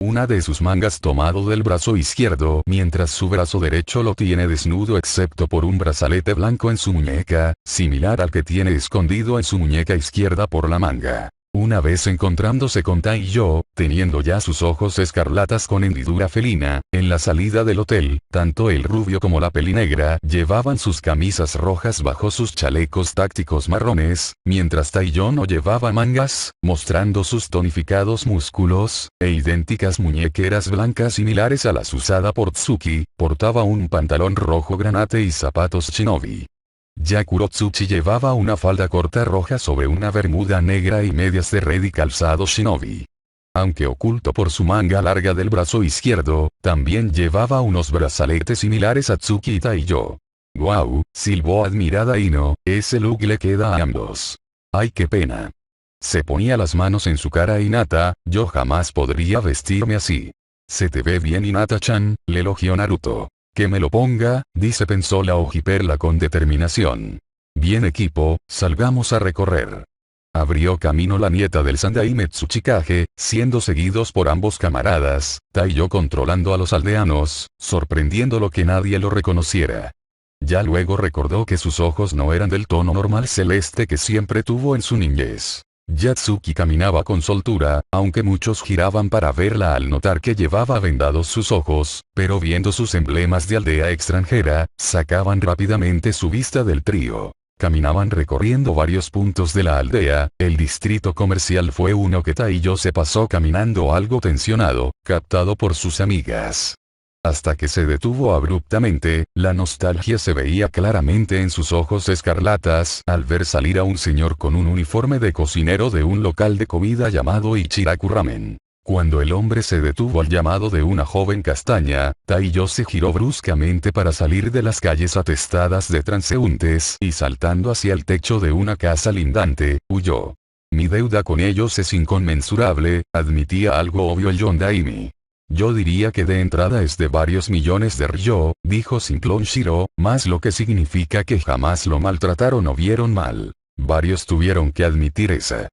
Una de sus mangas tomado del brazo izquierdo, mientras su brazo derecho lo tiene desnudo excepto por un brazalete blanco en su muñeca, similar al que tiene escondido en su muñeca izquierda por la manga. Una vez encontrándose con Taiyo, teniendo ya sus ojos escarlatas con hendidura felina, en la salida del hotel, tanto el rubio como la pelinegra llevaban sus camisas rojas bajo sus chalecos tácticos marrones, mientras Taiyo no llevaba mangas, mostrando sus tonificados músculos, e idénticas muñequeras blancas similares a las usadas por Tsuki, portaba un pantalón rojo granate y zapatos shinobi. Ya Kurotsuchi llevaba una falda corta roja sobre una bermuda negra y medias de red y calzado shinobi. Aunque oculto por su manga larga del brazo izquierdo, también llevaba unos brazaletes similares a Tsuki y Taiyo. «Guau», silbó admirada Ino, «ese look le queda a ambos». «Ay, qué pena». Se ponía las manos en su cara Hinata, «yo jamás podría vestirme así». «Se te ve bien Hinata-chan», le elogió Naruto. «Que me lo ponga», pensó la hojiperla con determinación. «Bien equipo, salgamos a recorrer». Abrió camino la nieta del Sandaime Tsuchikage, siendo seguidos por ambos camaradas, Taiyo controlando a los aldeanos, sorprendiendo lo que nadie lo reconociera. Ya luego recordó que sus ojos no eran del tono normal celeste que siempre tuvo en su niñez. Yatsuki caminaba con soltura, aunque muchos giraban para verla al notar que llevaba vendados sus ojos, pero viendo sus emblemas de aldea extranjera, sacaban rápidamente su vista del trío. Caminaban recorriendo varios puntos de la aldea, el distrito comercial fue uno que Taiyo se pasó caminando algo tensionado, captado por sus amigas. Hasta que se detuvo abruptamente, la nostalgia se veía claramente en sus ojos escarlatas al ver salir a un señor con un uniforme de cocinero de un local de comida llamado Ichiraku Ramen. Cuando el hombre se detuvo al llamado de una joven castaña, Taiyo se giró bruscamente para salir de las calles atestadas de transeúntes y saltando hacia el techo de una casa lindante, huyó. «Mi deuda con ellos es inconmensurable», admitía algo obvio el Yondaime. «Yo diría que de entrada es de varios millones de ryo», dijo Simplón Shiro, más lo que significa que jamás lo maltrataron o vieron mal. Varios tuvieron que admitir esa.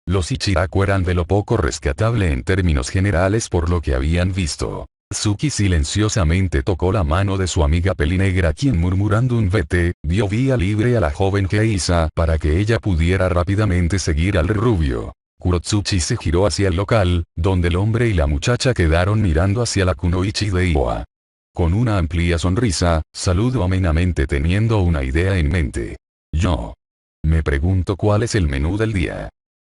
Los Ichiraku eran de lo poco rescatable en términos generales por lo que habían visto. Tsuki silenciosamente tocó la mano de su amiga pelinegra quien murmurando un vete, dio vía libre a la joven Geisa para que ella pudiera rápidamente seguir al rubio. Kurotsuchi se giró hacia el local, donde el hombre y la muchacha quedaron mirando hacia la kunoichi de Iwa. Con una amplia sonrisa, saludó amenamente teniendo una idea en mente. «Yo. Me pregunto cuál es el menú del día».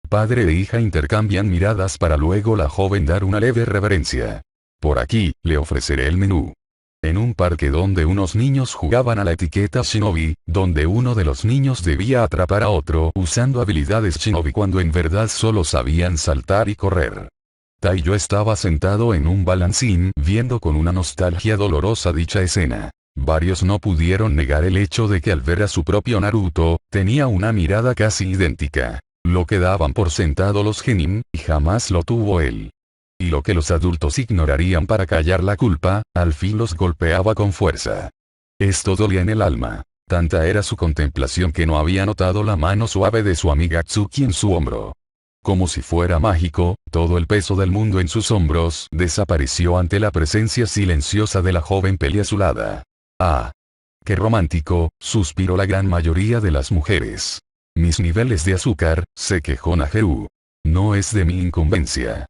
Padre e hija intercambian miradas para luego la joven dar una leve reverencia. «Por aquí, le ofreceré el menú». En un parque donde unos niños jugaban a la etiqueta shinobi, donde uno de los niños debía atrapar a otro usando habilidades shinobi cuando en verdad solo sabían saltar y correr. Taiyo estaba sentado en un balancín viendo con una nostalgia dolorosa dicha escena. Varios no pudieron negar el hecho de que al ver a su propio Naruto, tenía una mirada casi idéntica. Lo que daban por sentado los genin, y jamás lo tuvo él. Y lo que los adultos ignorarían para callar la culpa, al fin los golpeaba con fuerza. Esto dolía en el alma. Tanta era su contemplación que no había notado la mano suave de su amiga Tsuki en su hombro. Como si fuera mágico, todo el peso del mundo en sus hombros desapareció ante la presencia silenciosa de la joven peliazulada. «Ah. Qué romántico», suspiró la gran mayoría de las mujeres. «Mis niveles de azúcar», se quejó Najeru. «No es de mi incumbencia».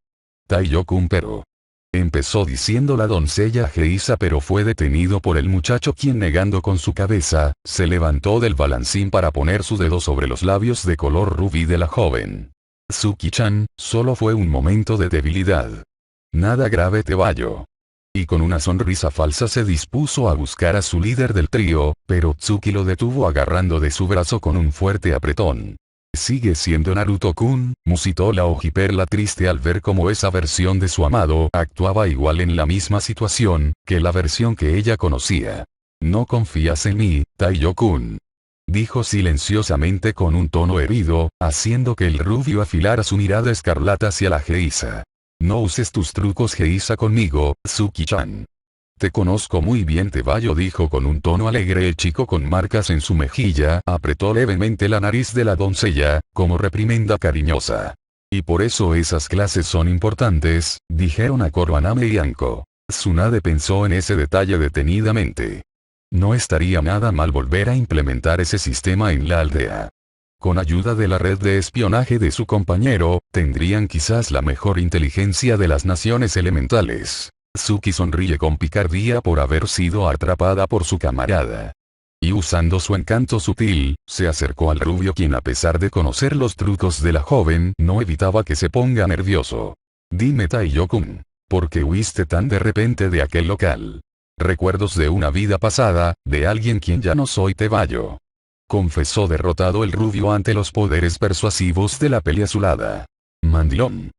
«Taiyo-kun pero». Empezó diciendo la doncella Geisa pero fue detenido por el muchacho quien negando con su cabeza, se levantó del balancín para poner su dedo sobre los labios de color rubí de la joven. «Tsuki-chan, solo fue un momento de debilidad. Nada grave Tebayo». Y con una sonrisa falsa se dispuso a buscar a su líder del trío, pero Tsuki lo detuvo agarrando de su brazo con un fuerte apretón. Sigue siendo Naruto-kun, musitó la Ojiperla triste al ver cómo esa versión de su amado actuaba igual en la misma situación, que la versión que ella conocía. No confías en mí, Taiyo-kun. Dijo silenciosamente con un tono herido, haciendo que el rubio afilara su mirada escarlata hacia la Geisa. No uses tus trucos Geisa conmigo, Tsuki-chan. Te conozco muy bien Tebayo dijo con un tono alegre el chico con marcas en su mejilla, apretó levemente la nariz de la doncella, como reprimenda cariñosa. Y por eso esas clases son importantes, dijeron a coro Aname y Anko. Tsunade pensó en ese detalle detenidamente. No estaría nada mal volver a implementar ese sistema en la aldea. Con ayuda de la red de espionaje de su compañero, tendrían quizás la mejor inteligencia de las naciones elementales. Tsuki sonríe con picardía por haber sido atrapada por su camarada. Y usando su encanto sutil, se acercó al rubio quien a pesar de conocer los trucos de la joven no evitaba que se ponga nervioso. Dime Taiyo-kun, ¿por qué huiste tan de repente de aquel local? Recuerdos de una vida pasada, de alguien quien ya no soy Tebayo. Confesó derrotado el rubio ante los poderes persuasivos de la peli azulada. Mandilón.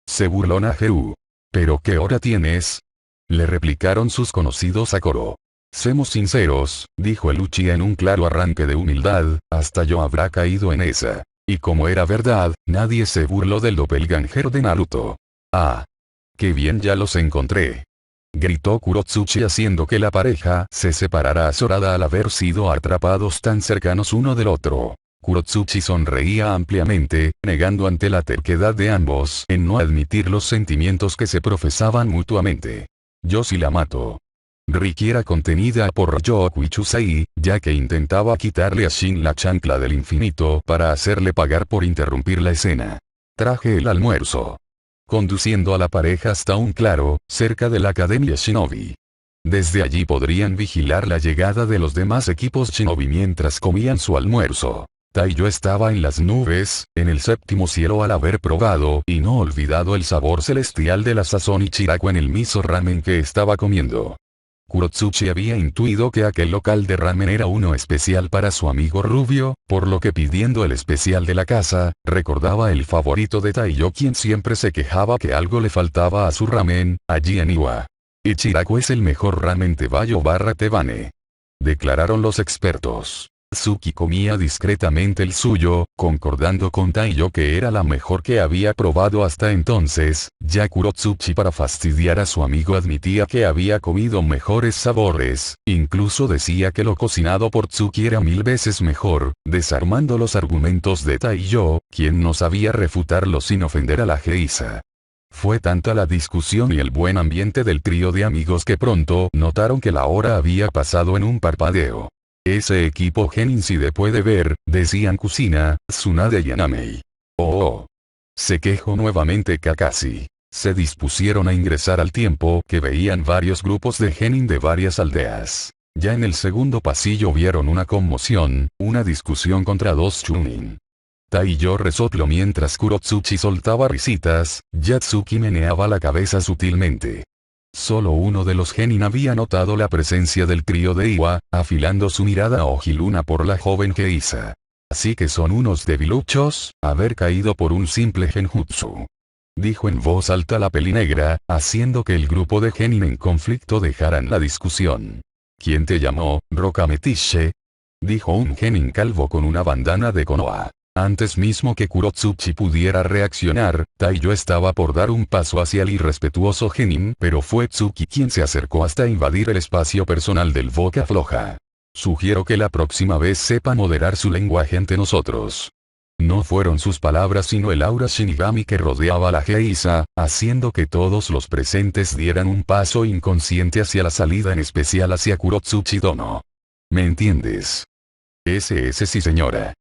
Se burló Najeru. ¿Pero qué hora tienes? Le replicaron sus conocidos a coro. Seamos sinceros, dijo el Uchiha en un claro arranque de humildad, hasta yo habrá caído en esa. Y como era verdad, nadie se burló del doppelganger de Naruto. Ah. Qué bien ya los encontré. Gritó Kurotsuchi haciendo que la pareja se separara azorada al haber sido atrapados tan cercanos uno del otro. Kurotsuchi sonreía ampliamente, negando ante la terquedad de ambos en no admitir los sentimientos que se profesaban mutuamente. Yo sí la mato. Riki era contenida por Yokuichusai, ya que intentaba quitarle a Shin la chancla del infinito para hacerle pagar por interrumpir la escena. Traje el almuerzo. Conduciendo a la pareja hasta un claro, cerca de la Academia Shinobi. Desde allí podrían vigilar la llegada de los demás equipos Shinobi mientras comían su almuerzo. Taiyo estaba en las nubes, en el séptimo cielo al haber probado y no olvidado el sabor celestial de la sazón Ichiraku en el miso ramen que estaba comiendo. Kurotsuchi había intuido que aquel local de ramen era uno especial para su amigo rubio, por lo que pidiendo el especial de la casa, recordaba el favorito de Taiyo quien siempre se quejaba que algo le faltaba a su ramen, allí en Iwa. Ichiraku es el mejor ramen Tebayo/Tebane. Declararon los expertos. Tsuki comía discretamente el suyo, concordando con Taiyo que era la mejor que había probado hasta entonces, ya Kurotsuchi para fastidiar a su amigo admitía que había comido mejores sabores, incluso decía que lo cocinado por Tsuki era 1000 veces mejor, desarmando los argumentos de Taiyo, quien no sabía refutarlo sin ofender a la Geisa. Fue tanta la discusión y el buen ambiente del trío de amigos que pronto notaron que la hora había pasado en un parpadeo. Ese equipo Genin sí de puede ver, decían Kusina, Tsunade y Anamei. Oh. Se quejó nuevamente Kakashi. Se dispusieron a ingresar al tiempo que veían varios grupos de Genin de varias aldeas. Ya en el segundo pasillo vieron una conmoción, una discusión contra dos Chunin. Taiyo resopló mientras Kurotsuchi soltaba risitas, Yatsuki meneaba la cabeza sutilmente. Solo uno de los Genin había notado la presencia del trío de Iwa, afilando su mirada a Ojiluna por la joven Geisa. Así que son unos debiluchos, haber caído por un simple genjutsu. Dijo en voz alta la pelinegra, haciendo que el grupo de Genin en conflicto dejaran la discusión. ¿Quién te llamó, Rokametishe? Dijo un Genin calvo con una bandana de Konoha. Antes mismo que Kurotsuchi pudiera reaccionar, Taiyo estaba por dar un paso hacia el irrespetuoso Genin, pero fue Tsuki quien se acercó hasta invadir el espacio personal del boca floja. Sugiero que la próxima vez sepa moderar su lenguaje ante nosotros. No fueron sus palabras sino el aura Shinigami que rodeaba a la Geisa, haciendo que todos los presentes dieran un paso inconsciente hacia la salida en especial hacia Kurotsuchi Dono. ¿Me entiendes? Ese sí señora.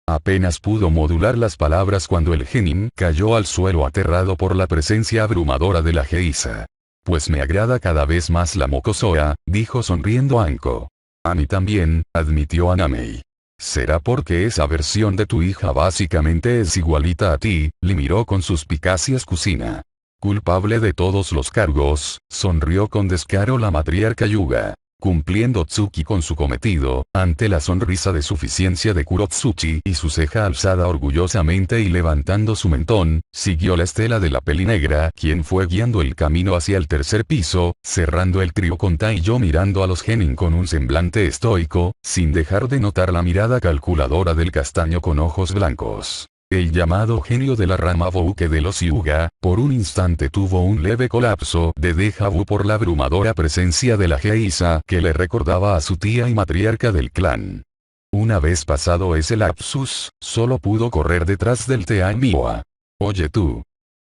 Apenas pudo modular las palabras cuando el Genin cayó al suelo aterrado por la presencia abrumadora de la Geisa. Pues me agrada cada vez más la mocosoa, dijo sonriendo Anko. A mí también, admitió Anamei. ¿Será porque esa versión de tu hija básicamente es igualita a ti? Le miró con suspicacias Kusina. Culpable de todos los cargos, sonrió con descaro la matriarca Yuga. Cumpliendo Tsuki con su cometido, ante la sonrisa de suficiencia de Kurotsuchi y su ceja alzada orgullosamente y levantando su mentón, siguió la estela de la peli negra, quien fue guiando el camino hacia el tercer piso, cerrando el trío con Taiyo mirando a los genin con un semblante estoico, sin dejar de notar la mirada calculadora del castaño con ojos blancos. El llamado genio de la rama Bouke de los Hyuga, por un instante tuvo un leve colapso de déjà vu por la abrumadora presencia de la geisha que le recordaba a su tía y matriarca del clan. Una vez pasado ese lapsus, solo pudo correr detrás del Teamiwa. «Oye tú.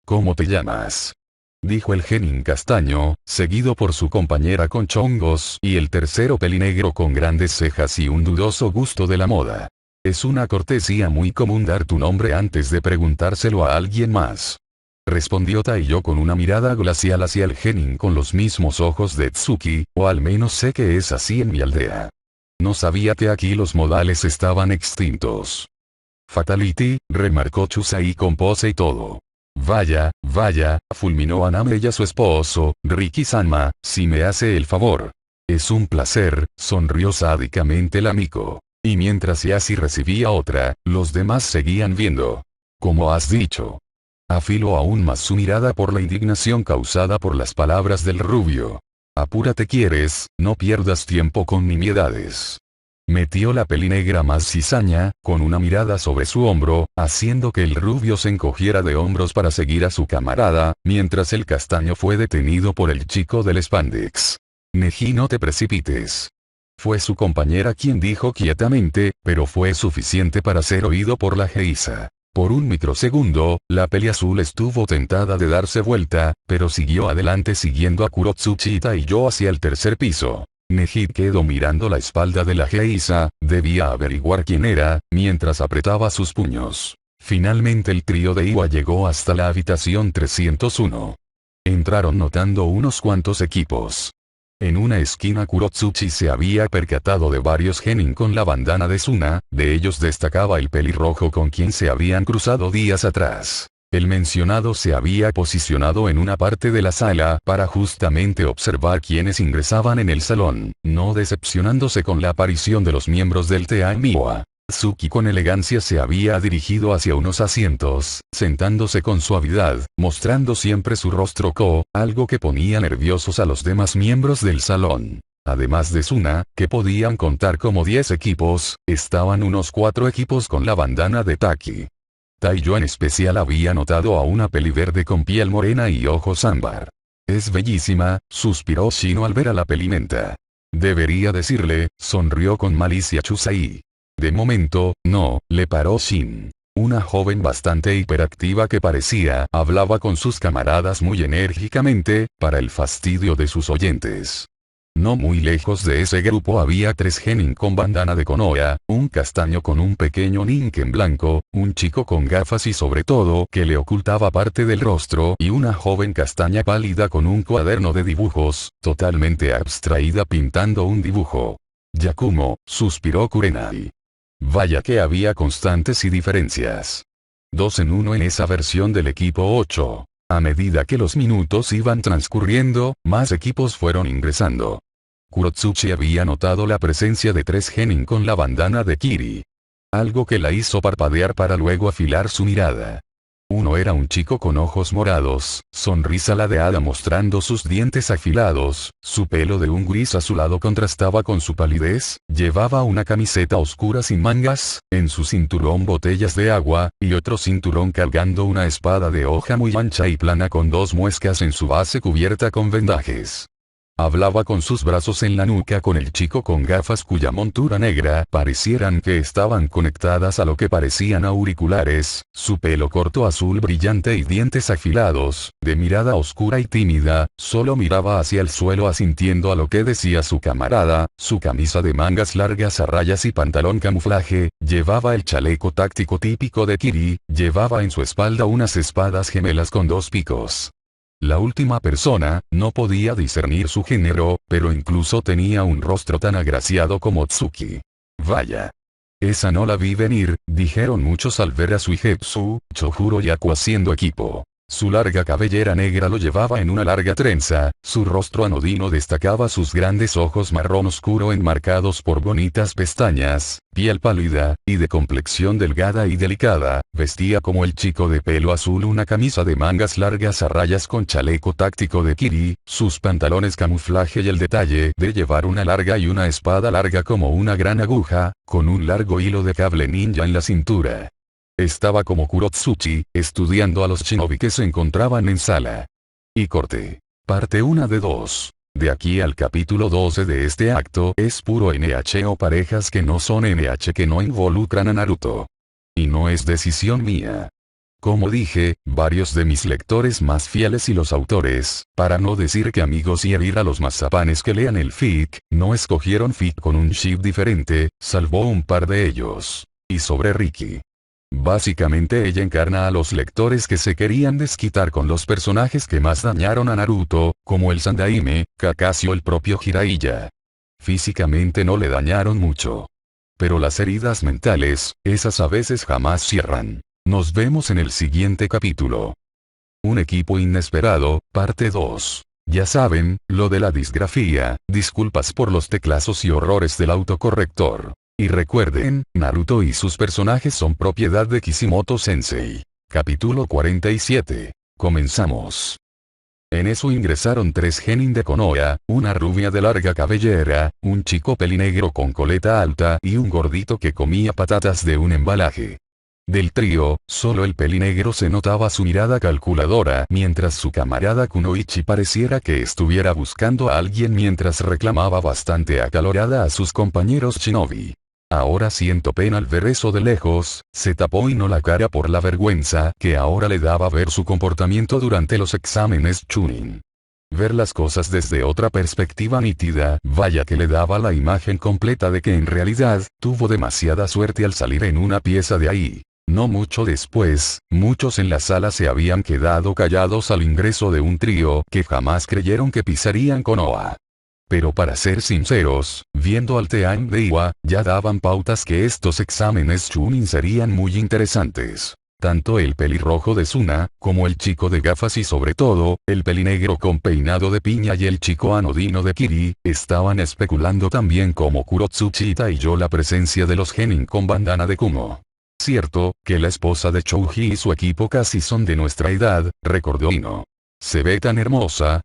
¿Cómo te llamas?», dijo el genin castaño, seguido por su compañera con chongos y el tercero pelinegro con grandes cejas y un dudoso gusto de la moda. Es una cortesía muy común dar tu nombre antes de preguntárselo a alguien más. Respondió Taiyo con una mirada glacial hacia el genin con los mismos ojos de Tsuki, o al menos sé que es así en mi aldea. No sabía que aquí los modales estaban extintos. Fatality, remarcó Chusai con pose y todo. Vaya, fulminó a Name y a su esposo, Riki-sama, si me hace el favor. Es un placer, sonrió sádicamente la Miko. Y mientras Yasi recibía otra, los demás seguían viendo. Como has dicho. Afiló aún más su mirada por la indignación causada por las palabras del rubio. Apúrate quieres, no pierdas tiempo con nimiedades. Metió la pelinegra más cizaña, con una mirada sobre su hombro, haciendo que el rubio se encogiera de hombros para seguir a su camarada, mientras el castaño fue detenido por el chico del spandex. Neji, no te precipites. Fue su compañera quien dijo quietamente, pero fue suficiente para ser oído por la geisha. Por un microsegundo, la peli azul estuvo tentada de darse vuelta, pero siguió adelante siguiendo a Kurotsuchi y Taiyo hacia el tercer piso. Neji quedó mirando la espalda de la geisha, debía averiguar quién era, mientras apretaba sus puños. Finalmente el trío de Iwa llegó hasta la habitación 301. Entraron notando unos cuantos equipos. En una esquina Kurotsuchi se había percatado de varios genin con la bandana de Suna, de ellos destacaba el pelirrojo con quien se habían cruzado días atrás. El mencionado se había posicionado en una parte de la sala para justamente observar quienes ingresaban en el salón, no decepcionándose con la aparición de los miembros del Teamiwa. Tsuki con elegancia se había dirigido hacia unos asientos, sentándose con suavidad, mostrando siempre su rostro algo que ponía nerviosos a los demás miembros del salón. Además de Suna, que podían contar como 10 equipos, estaban unos 4 equipos con la bandana de Taki. Taiyo en especial había notado a una peliverde con piel morena y ojos ámbar. Es bellísima, suspiró Shino al ver a la pelimenta. Debería decirle, sonrió con malicia Chusai. De momento, no, le paró Shin. Una joven bastante hiperactiva que parecía hablaba con sus camaradas muy enérgicamente, para el fastidio de sus oyentes. No muy lejos de ese grupo había 3 genin con bandana de Konoha, un castaño con un pequeño ninken blanco, un chico con gafas y sobre todo que le ocultaba parte del rostro y una joven castaña pálida con un cuaderno de dibujos, totalmente abstraída pintando un dibujo. Yakumo, suspiró Kurenai. Vaya que había constantes y diferencias. 2 en 1 en esa versión del equipo 8. A medida que los minutos iban transcurriendo, más equipos fueron ingresando. Kurotsuchi había notado la presencia de 3 genin con la bandana de Kiri. Algo que la hizo parpadear para luego afilar su mirada. Uno era un chico con ojos morados, sonrisa ladeada mostrando sus dientes afilados, su pelo de un gris azulado contrastaba con su palidez, llevaba una camiseta oscura sin mangas, en su cinturón botellas de agua, y otro cinturón cargando una espada de hoja muy ancha y plana con 2 muescas en su base cubierta con vendajes. Hablaba con sus brazos en la nuca con el chico con gafas cuya montura negra parecieran que estaban conectadas a lo que parecían auriculares, su pelo corto azul brillante y dientes afilados, de mirada oscura y tímida, solo miraba hacia el suelo asintiendo a lo que decía su camarada, su camisa de mangas largas a rayas y pantalón camuflaje, llevaba el chaleco táctico típico de Kiri, llevaba en su espalda unas espadas gemelas con 2 picos. La última persona, no podía discernir su género, pero incluso tenía un rostro tan agraciado como Tsuki. Vaya. Esa no la vi venir, dijeron muchos al ver a Suigetsu, Chojuro y Aku haciendo equipo. Su larga cabellera negra lo llevaba en una larga trenza, su rostro anodino destacaba sus grandes ojos marrón oscuro enmarcados por bonitas pestañas, piel pálida, y de complexión delgada y delicada, vestía como el chico de pelo azul una camisa de mangas largas a rayas con chaleco táctico de Kiri, sus pantalones camuflaje y el detalle de llevar una larga y una espada larga como una gran aguja, con un largo hilo de cable ninja en la cintura. Estaba como Kurotsuchi, estudiando a los shinobi que se encontraban en sala. Y corte. Parte 1 de 2. De aquí al capítulo 12 de este acto es puro NH o parejas que no son NH que no involucran a Naruto. Y no es decisión mía. Como dije, varios de mis lectores más fieles y los autores, para no decir que amigos y herir a los mazapanes que lean el fic, no escogieron fic con un ship diferente, salvo un par de ellos. Y sobre Riki. Básicamente ella encarna a los lectores que se querían desquitar con los personajes que más dañaron a Naruto, como el Sandaime, Kakashi o el propio Jiraiya. Físicamente no le dañaron mucho. Pero las heridas mentales, esas a veces jamás cierran. Nos vemos en el siguiente capítulo. Un equipo inesperado, parte 2. Ya saben, lo de la disgrafía, disculpas por los teclazos y horrores del autocorrector. Y recuerden, Naruto y sus personajes son propiedad de Kishimoto Sensei. Capítulo 47. Comenzamos. En eso ingresaron 3 genin de Konoha, una rubia de larga cabellera, un chico pelinegro con coleta alta y un gordito que comía patatas de un embalaje. Del trío, solo el pelinegro se notaba su mirada calculadora mientras su camarada Kunoichi pareciera que estuviera buscando a alguien mientras reclamaba bastante acalorada a sus compañeros shinobi. Ahora siento pena al ver eso de lejos, se tapó y no la cara por la vergüenza que ahora le daba ver su comportamiento durante los exámenes Chunin. Ver las cosas desde otra perspectiva nítida, vaya que le daba la imagen completa de que en realidad, tuvo demasiada suerte al salir en una pieza de ahí. No mucho después, muchos en la sala se habían quedado callados al ingreso de un trío que jamás creyeron que pisarían Konoha. Pero para ser sinceros, viendo al team de Iwa, ya daban pautas que estos exámenes Chunin serían muy interesantes. Tanto el pelirrojo de Suna, como el chico de gafas y sobre todo, el pelinegro con peinado de piña y el chico anodino de Kiri, estaban especulando también como Kurotsuchi y yo la presencia de los genin con bandana de Kumo. Cierto, que la esposa de Chouji y su equipo casi son de nuestra edad, recordó Ino. Se ve tan hermosa.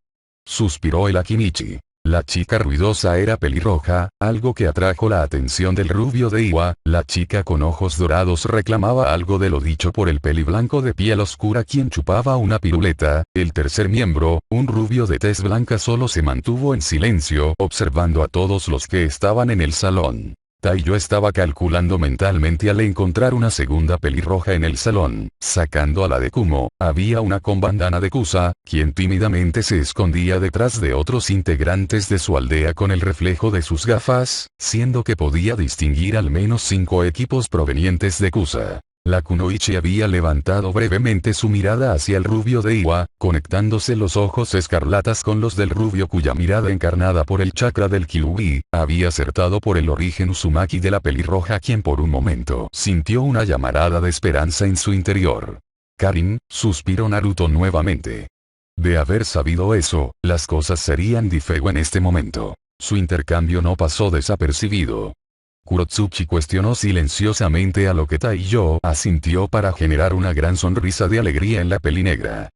Suspiró el Akinichi. La chica ruidosa era pelirroja, algo que atrajo la atención del rubio de Iwa, la chica con ojos dorados reclamaba algo de lo dicho por el peliblanco de piel oscura quien chupaba una piruleta, el tercer miembro, un rubio de tez blanca solo se mantuvo en silencio observando a todos los que estaban en el salón. Taiyo estaba calculando mentalmente al encontrar una segunda pelirroja en el salón, sacando a la de Kumo, había una con bandana de Kusa, quien tímidamente se escondía detrás de otros integrantes de su aldea con el reflejo de sus gafas, siendo que podía distinguir al menos 5 equipos provenientes de Kusa. La Kunoichi había levantado brevemente su mirada hacia el rubio de Iwa, conectándose los ojos escarlatas con los del rubio cuya mirada encarnada por el chakra del Kyuubi, había acertado por el origen Uzumaki de la pelirroja quien por un momento sintió una llamarada de esperanza en su interior. Karin, suspiró Naruto nuevamente. De haber sabido eso, las cosas serían diferentes en este momento. Su intercambio no pasó desapercibido. Kurotsuchi cuestionó silenciosamente a lo que Taiyo asintió para generar una gran sonrisa de alegría en la pelinegra.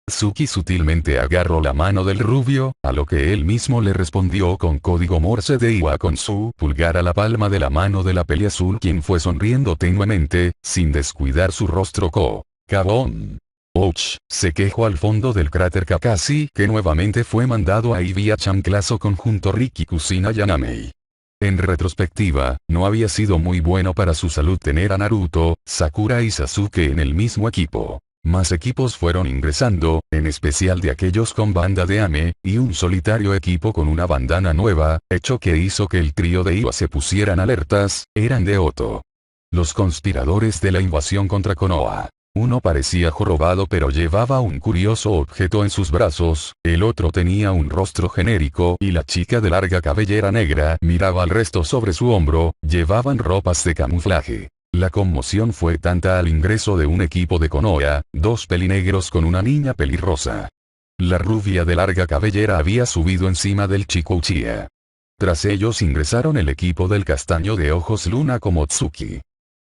Suki sutilmente agarró la mano del rubio, a lo que él mismo le respondió con código Morse de Iwa con su pulgar a la palma de la mano de la peli azul quien fue sonriendo tenuemente, sin descuidar su rostro cabón. Ouch, se quejó al fondo del cráter Kakashi que nuevamente fue mandado ahí vía chanclazo conjunto Riki Kusina Yanamei. En retrospectiva, no había sido muy bueno para su salud tener a Naruto, Sakura y Sasuke en el mismo equipo. Más equipos fueron ingresando, en especial de aquellos con banda de Ame, y un solitario equipo con una bandana nueva, hecho que hizo que el trío de Iwa se pusieran alertas, eran de Oto. Los conspiradores de la invasión contra Konoha. Uno parecía jorobado pero llevaba un curioso objeto en sus brazos, el otro tenía un rostro genérico y la chica de larga cabellera negra miraba al resto sobre su hombro, llevaban ropas de camuflaje. La conmoción fue tanta al ingreso de un equipo de Konoha, 2 pelinegros con una niña pelirrosa. La rubia de larga cabellera había subido encima del chico Uchiha. Tras ellos ingresaron el equipo del castaño de ojos Luna como Tsuki.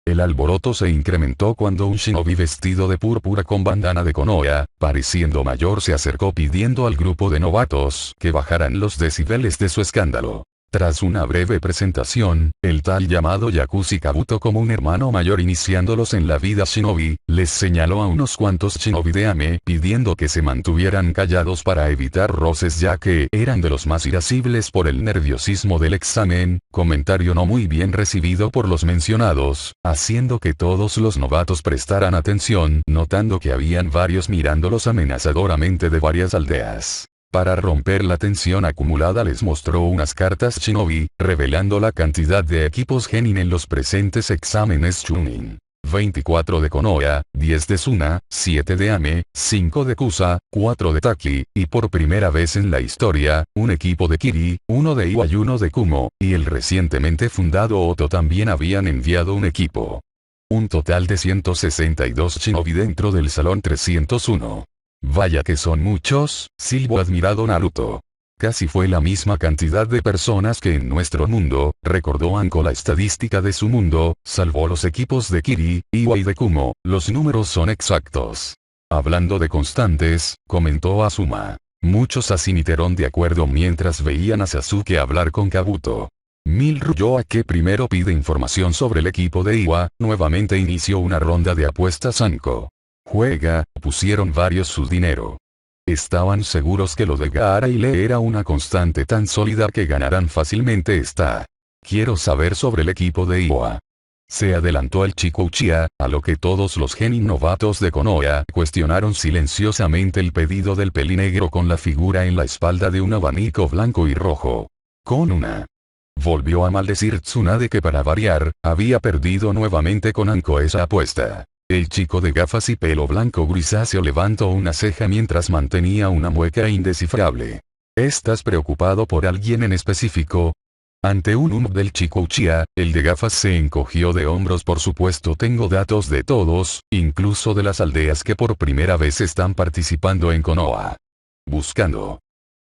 El alboroto se incrementó cuando un shinobi vestido de púrpura con bandana de Konoha, pareciendo mayor, se acercó pidiendo al grupo de novatos que bajaran los decibeles de su escándalo. Tras una breve presentación, el tal llamado Yakushi Kabuto, como un hermano mayor iniciándolos en la vida shinobi, les señaló a unos cuantos shinobi de Ame pidiendo que se mantuvieran callados para evitar roces, ya que eran de los más irascibles por el nerviosismo del examen, comentario no muy bien recibido por los mencionados, haciendo que todos los novatos prestaran atención, notando que habían varios mirándolos amenazadoramente de varias aldeas. Para romper la tensión acumulada les mostró unas cartas shinobi, revelando la cantidad de equipos genin en los presentes exámenes Chunin. 24 de Konoha, 10 de Suna, 7 de Ame, 5 de Kusa, 4 de Taki, y por primera vez en la historia, un equipo de Kiri, 1 de Iwa y 1 de Kumo, y el recientemente fundado Oto también habían enviado un equipo. Un total de 162 shinobi dentro del salón 301. Vaya que son muchos, silbó admirado Naruto. Casi fue la misma cantidad de personas que en nuestro mundo, recordó Anko la estadística de su mundo, salvo los equipos de Kiri, Iwa y de Kumo, los números son exactos. Hablando de constantes, comentó Asuma. Muchos asinitieron de acuerdo mientras veían a Sasuke hablar con Kabuto. Milruyo, a que primero pide información sobre el equipo de Iwa, nuevamente inició una ronda de apuestas. Anko juega, pusieron varios su dinero. Estaban seguros que lo de Gaara y Lee era una constante tan sólida que ganarán fácilmente esta. Quiero saber sobre el equipo de Iwa. Se adelantó el chico Uchiha, a lo que todos los genin novatos de Konoha cuestionaron silenciosamente el pedido del pelinegro con la figura en la espalda de un abanico blanco y rojo. Con una. Volvió a maldecir Tsunade, que para variar, había perdido nuevamente con Anko esa apuesta. El chico de gafas y pelo blanco grisáceo levantó una ceja mientras mantenía una mueca indescifrable. ¿Estás preocupado por alguien en específico? Ante un del chico Uchiha, el de gafas se encogió de hombros. Por supuesto, tengo datos de todos, incluso de las aldeas que por primera vez están participando en Konoha. Buscando.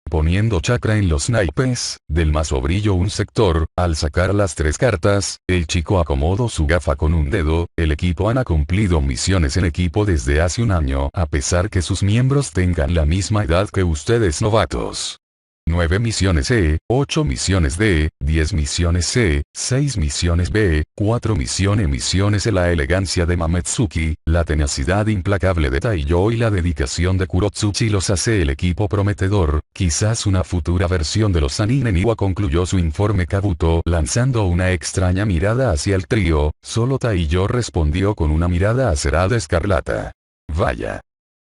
Poniendo chakra en los naipes, del mazo brilló un sector. Al sacar las 3 cartas, el chico acomodó su gafa con un dedo. El equipo han cumplido misiones en equipo desde hace un año, a pesar que sus miembros tengan la misma edad que ustedes novatos. 9 misiones E, 8 misiones D, 10 misiones C, 6 misiones B, 4 misiones E. La elegancia de Mametsuki, la tenacidad implacable de Taiyo y la dedicación de Kurotsuchi los hace el equipo prometedor, quizás una futura versión de los Saninen Iwa, concluyó su informe Kabuto lanzando una extraña mirada hacia el trío. Solo Taiyo respondió con una mirada acerada escarlata. Vaya.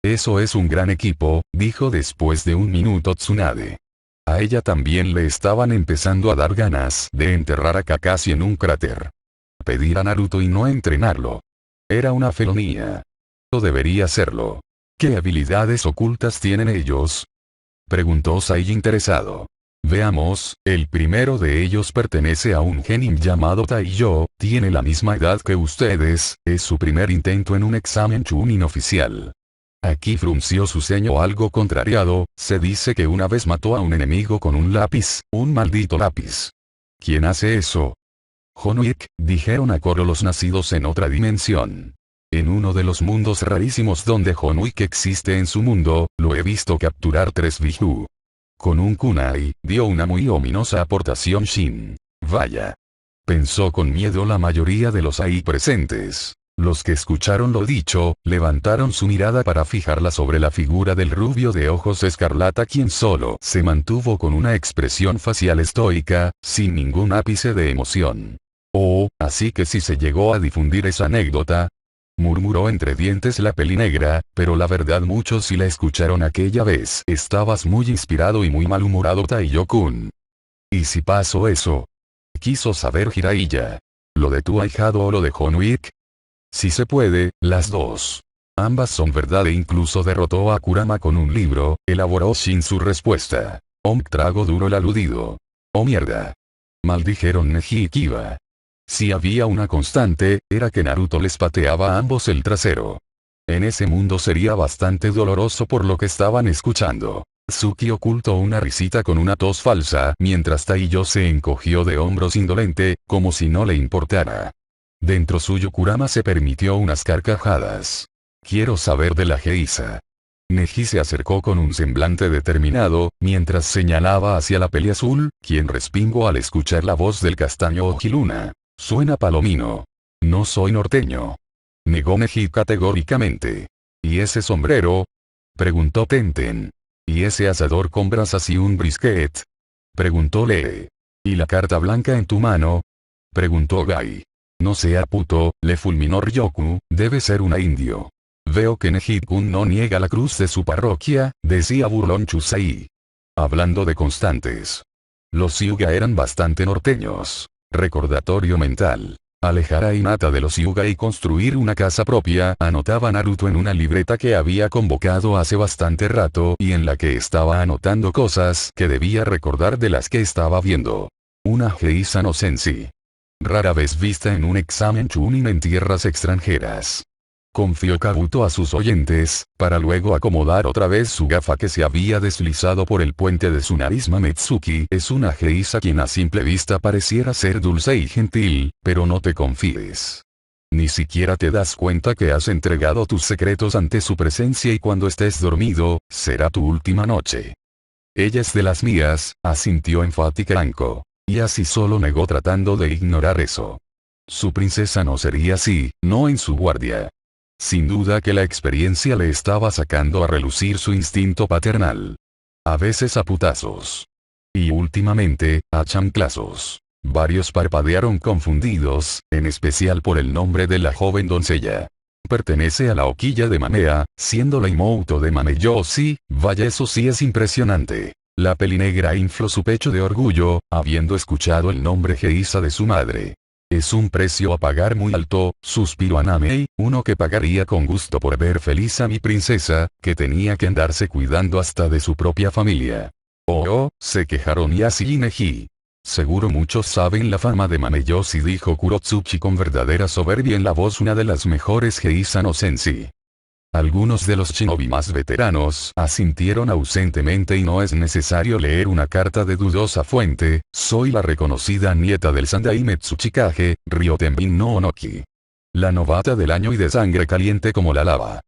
Eso es un gran equipo, dijo después de un minuto Tsunade. A ella también le estaban empezando a dar ganas de enterrar a Kakashi en un cráter. Pedir a Naruto y no entrenarlo. Era una felonía. O debería serlo. ¿Qué habilidades ocultas tienen ellos? Preguntó Sai interesado. Veamos, el primero de ellos pertenece a un genin llamado Taiyo, tiene la misma edad que ustedes, es su primer intento en un examen Chunin oficial. Aquí frunció su ceño algo contrariado. Se dice que una vez mató a un enemigo con un lápiz, un maldito lápiz. ¿Quién hace eso? Honuik, dijeron a coro los nacidos en otra dimensión. En uno de los mundos rarísimos donde Honuik existe en su mundo, lo he visto capturar 3 Biju. Con un kunai, dio una muy ominosa aportación Shin. Vaya. Pensó con miedo la mayoría de los ahí presentes. Los que escucharon lo dicho, levantaron su mirada para fijarla sobre la figura del rubio de ojos escarlata, quien solo se mantuvo con una expresión facial estoica, sin ningún ápice de emoción. Oh, así que sí se llegó a difundir esa anécdota, murmuró entre dientes la pelinegra, pero la verdad muchos sí la escucharon aquella vez. Estabas muy inspirado y muy malhumorado, Taiyo-kun. ¿Y si pasó eso? Quiso saber Jiraiya. ¿Lo de tu ahijado o lo de Honuik? Si se puede, las dos. Ambas son verdad, e incluso derrotó a Kurama con un libro, elaboró Shin su respuesta. Tragó duro el aludido. Oh mierda. Maldijeron Neji y Kiba. Si había una constante, era que Naruto les pateaba a ambos el trasero. En ese mundo sería bastante doloroso por lo que estaban escuchando. Suki ocultó una risita con una tos falsa, mientras Taiyo se encogió de hombros indolente, como si no le importara. Dentro suyo Kurama se permitió unas carcajadas. Quiero saber de la geisha. Neji se acercó con un semblante determinado, mientras señalaba hacia la peli azul, quien respingó al escuchar la voz del castaño Ojiluna. Suena palomino. No soy norteño. Negó Neji categóricamente. ¿Y ese sombrero? Preguntó Tenten. ¿Y ese asador con brasas y un brisket? Preguntó Lee. ¿Y la carta blanca en tu mano? Preguntó Gai. No sea puto, le fulminó Ryoku, debe ser una indio. Veo que Neji-kun no niega la cruz de su parroquia, decía burlón Chusei. Hablando de constantes. Los Hyuga eran bastante norteños. Recordatorio mental. Alejar a Hinata de los Hyuga y construir una casa propia, anotaba Naruto en una libreta que había convocado hace bastante rato y en la que estaba anotando cosas que debía recordar de las que estaba viendo. Una geisha no senshi. Rara vez vista en un examen chunin en tierras extranjeras. Confió Kabuto a sus oyentes, para luego acomodar otra vez su gafa que se había deslizado por el puente de su nariz. Mametsuki es una geisha quien a simple vista pareciera ser dulce y gentil, pero no te confíes. Ni siquiera te das cuenta que has entregado tus secretos ante su presencia y cuando estés dormido, será tu última noche. Ella es de las mías, asintió enfática Anko. Y así solo negó tratando de ignorar eso. Su princesa no sería así, no en su guardia. Sin duda que la experiencia le estaba sacando a relucir su instinto paternal. A veces a putazos. Y últimamente, a chanclazos. Varios parpadearon confundidos, en especial por el nombre de la joven doncella. Pertenece a la hoquilla de Mamea, siendo la Imouto de Mameyoshi, vaya eso sí es impresionante. La pelinegra infló su pecho de orgullo, habiendo escuchado el nombre geisha de su madre. Es un precio a pagar muy alto, suspiró Anamei, uno que pagaría con gusto por ver feliz a mi princesa, que tenía que andarse cuidando hasta de su propia familia. Oh, se quejaron Yashi y Neji. Seguro muchos saben la fama de Mameyoshi, dijo Kurotsuchi con verdadera soberbia en la voz, una de las mejores geisha no senshi. Algunos de los shinobi más veteranos asintieron ausentemente y no es necesario leer una carta de dudosa fuente, soy la reconocida nieta del Sandai Metsuchikage, Ryotenbin no Onoki. La novata del año y de sangre caliente como la lava.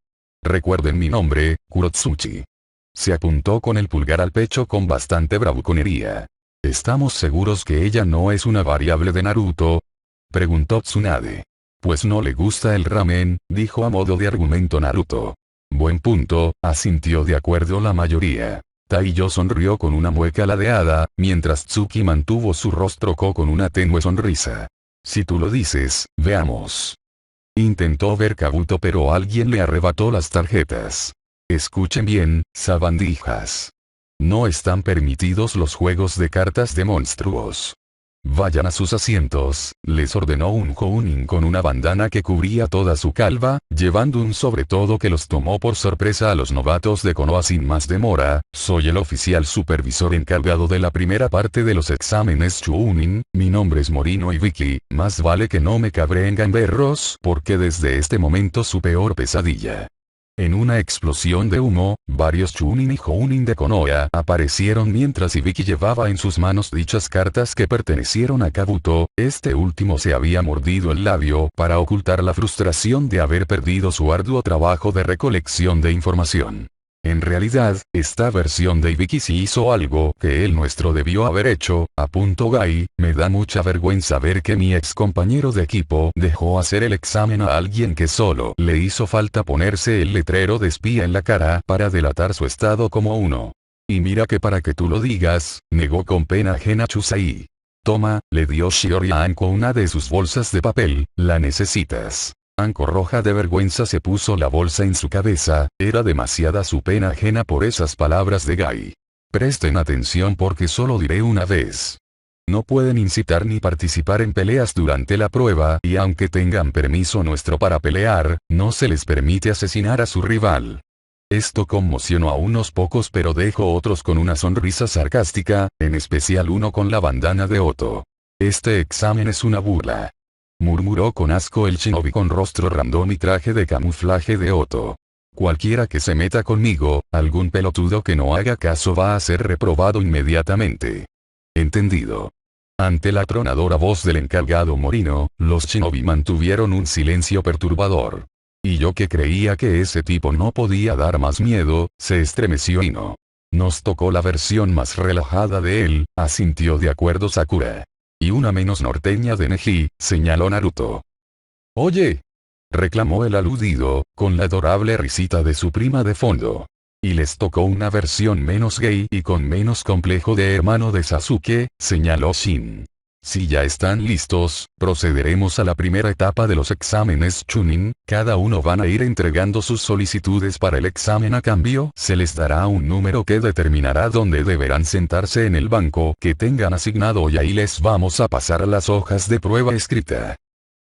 Recuerden mi nombre, Kurotsuchi. Se apuntó con el pulgar al pecho con bastante bravuconería. ¿Estamos seguros que ella no es una variable de Naruto? Preguntó Tsunade. Pues no le gusta el ramen, dijo a modo de argumento Naruto. Buen punto, asintió de acuerdo la mayoría. Taiyo sonrió con una mueca ladeada, mientras Tsuki mantuvo su rostro con una tenue sonrisa. Si tú lo dices, veamos. Intentó ver Kabuto pero alguien le arrebató las tarjetas. Escuchen bien, sabandijas. No están permitidos los juegos de cartas de monstruos. Vayan a sus asientos, les ordenó un Jounin con una bandana que cubría toda su calva, llevando un sobretodo que los tomó por sorpresa a los novatos de Konoha sin más demora. Soy el oficial supervisor encargado de la primera parte de los exámenes Chunin, mi nombre es Morino Ibiki, más vale que no me cabreen gamberros porque desde este momento su peor pesadilla. En una explosión de humo, varios Chunin y Jounin de Konoha aparecieron mientras Ibiki llevaba en sus manos dichas cartas que pertenecieron a Kabuto. Este último se había mordido el labio para ocultar la frustración de haber perdido su arduo trabajo de recolección de información. En realidad, esta versión de Ibiki sí hizo algo que el nuestro debió haber hecho, apuntó Gai, me da mucha vergüenza ver que mi ex compañero de equipo dejó hacer el examen a alguien que solo le hizo falta ponerse el letrero de espía en la cara para delatar su estado como uno. Y mira que para que tú lo digas, negó con pena ajena Chusei. Toma, le dio Shiori a Anko una de sus bolsas de papel, la necesitas. Anko roja de vergüenza se puso la bolsa en su cabeza, era demasiada su pena ajena por esas palabras de Gai. Presten atención porque solo diré una vez. No pueden incitar ni participar en peleas durante la prueba y aunque tengan permiso nuestro para pelear, no se les permite asesinar a su rival. Esto conmocionó a unos pocos pero dejó otros con una sonrisa sarcástica, en especial uno con la bandana de Oto. Este examen es una burla. murmuró con asco el shinobi con rostro random y traje de camuflaje de Oto. Cualquiera que se meta conmigo, algún pelotudo que no haga caso va a ser reprobado inmediatamente. Entendido. Ante la atronadora voz del encargado Morino, los shinobi mantuvieron un silencio perturbador. Y yo que creía que ese tipo no podía dar más miedo, se estremeció y no. Nos tocó la versión más relajada de él, asintió de acuerdo Sakura. Y una menos norteña de Neji, señaló Naruto. Oye, reclamó el aludido, con la adorable risita de su prima de fondo. Y les tocó una versión menos gay y con menos complejo de hermano de Sasuke, señaló Shin. Si ya están listos, procederemos a la primera etapa de los exámenes Chunin, cada uno van a ir entregando sus solicitudes para el examen, a cambio se les dará un número que determinará dónde deberán sentarse en el banco que tengan asignado y ahí les vamos a pasar las hojas de prueba escrita.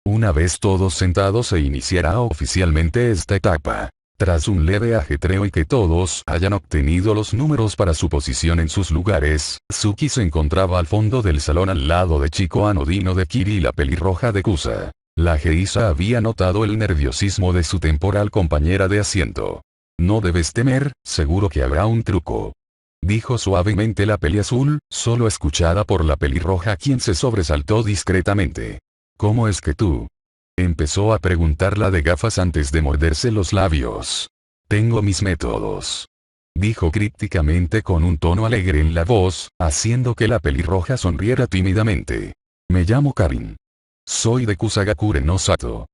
Una vez todos sentados se iniciará oficialmente esta etapa. Tras un leve ajetreo y que todos hayan obtenido los números para su posición en sus lugares, Suki se encontraba al fondo del salón al lado de Chico Anodino de Kiri y la pelirroja de Kusa. La geisha había notado el nerviosismo de su temporal compañera de asiento. No debes temer, seguro que habrá un truco. Dijo suavemente la peliazul, solo escuchada por la pelirroja, quien se sobresaltó discretamente. ¿Cómo es que tú? Empezó a preguntar la de gafas antes de morderse los labios. Tengo mis métodos. Dijo crípticamente con un tono alegre en la voz, haciendo que la pelirroja sonriera tímidamente. Me llamo Karin. Soy de Kusagakure no Sato.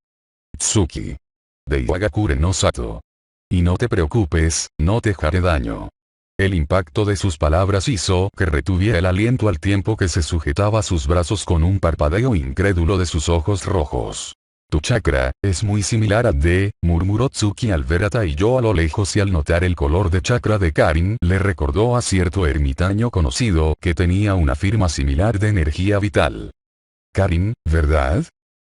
Tsuki. De Iwagakure no Sato. Y no te preocupes, no te haré daño. El impacto de sus palabras hizo que retuviera el aliento al tiempo que se sujetaba sus brazos con un parpadeo incrédulo de sus ojos rojos. Tu chakra, es muy similar a D, murmuró Tsuki al ver a Taiyo a lo lejos y al notar el color de chakra de Karin, le recordó a cierto ermitaño conocido que tenía una firma similar de energía vital. Karin, ¿verdad?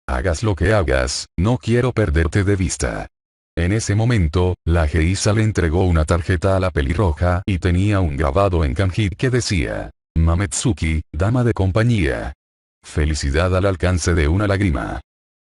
Hagas lo que hagas, no quiero perderte de vista. En ese momento, la geisha le entregó una tarjeta a la pelirroja y tenía un grabado en kanji que decía, Mametsuki, dama de compañía. Felicidad al alcance de una lágrima.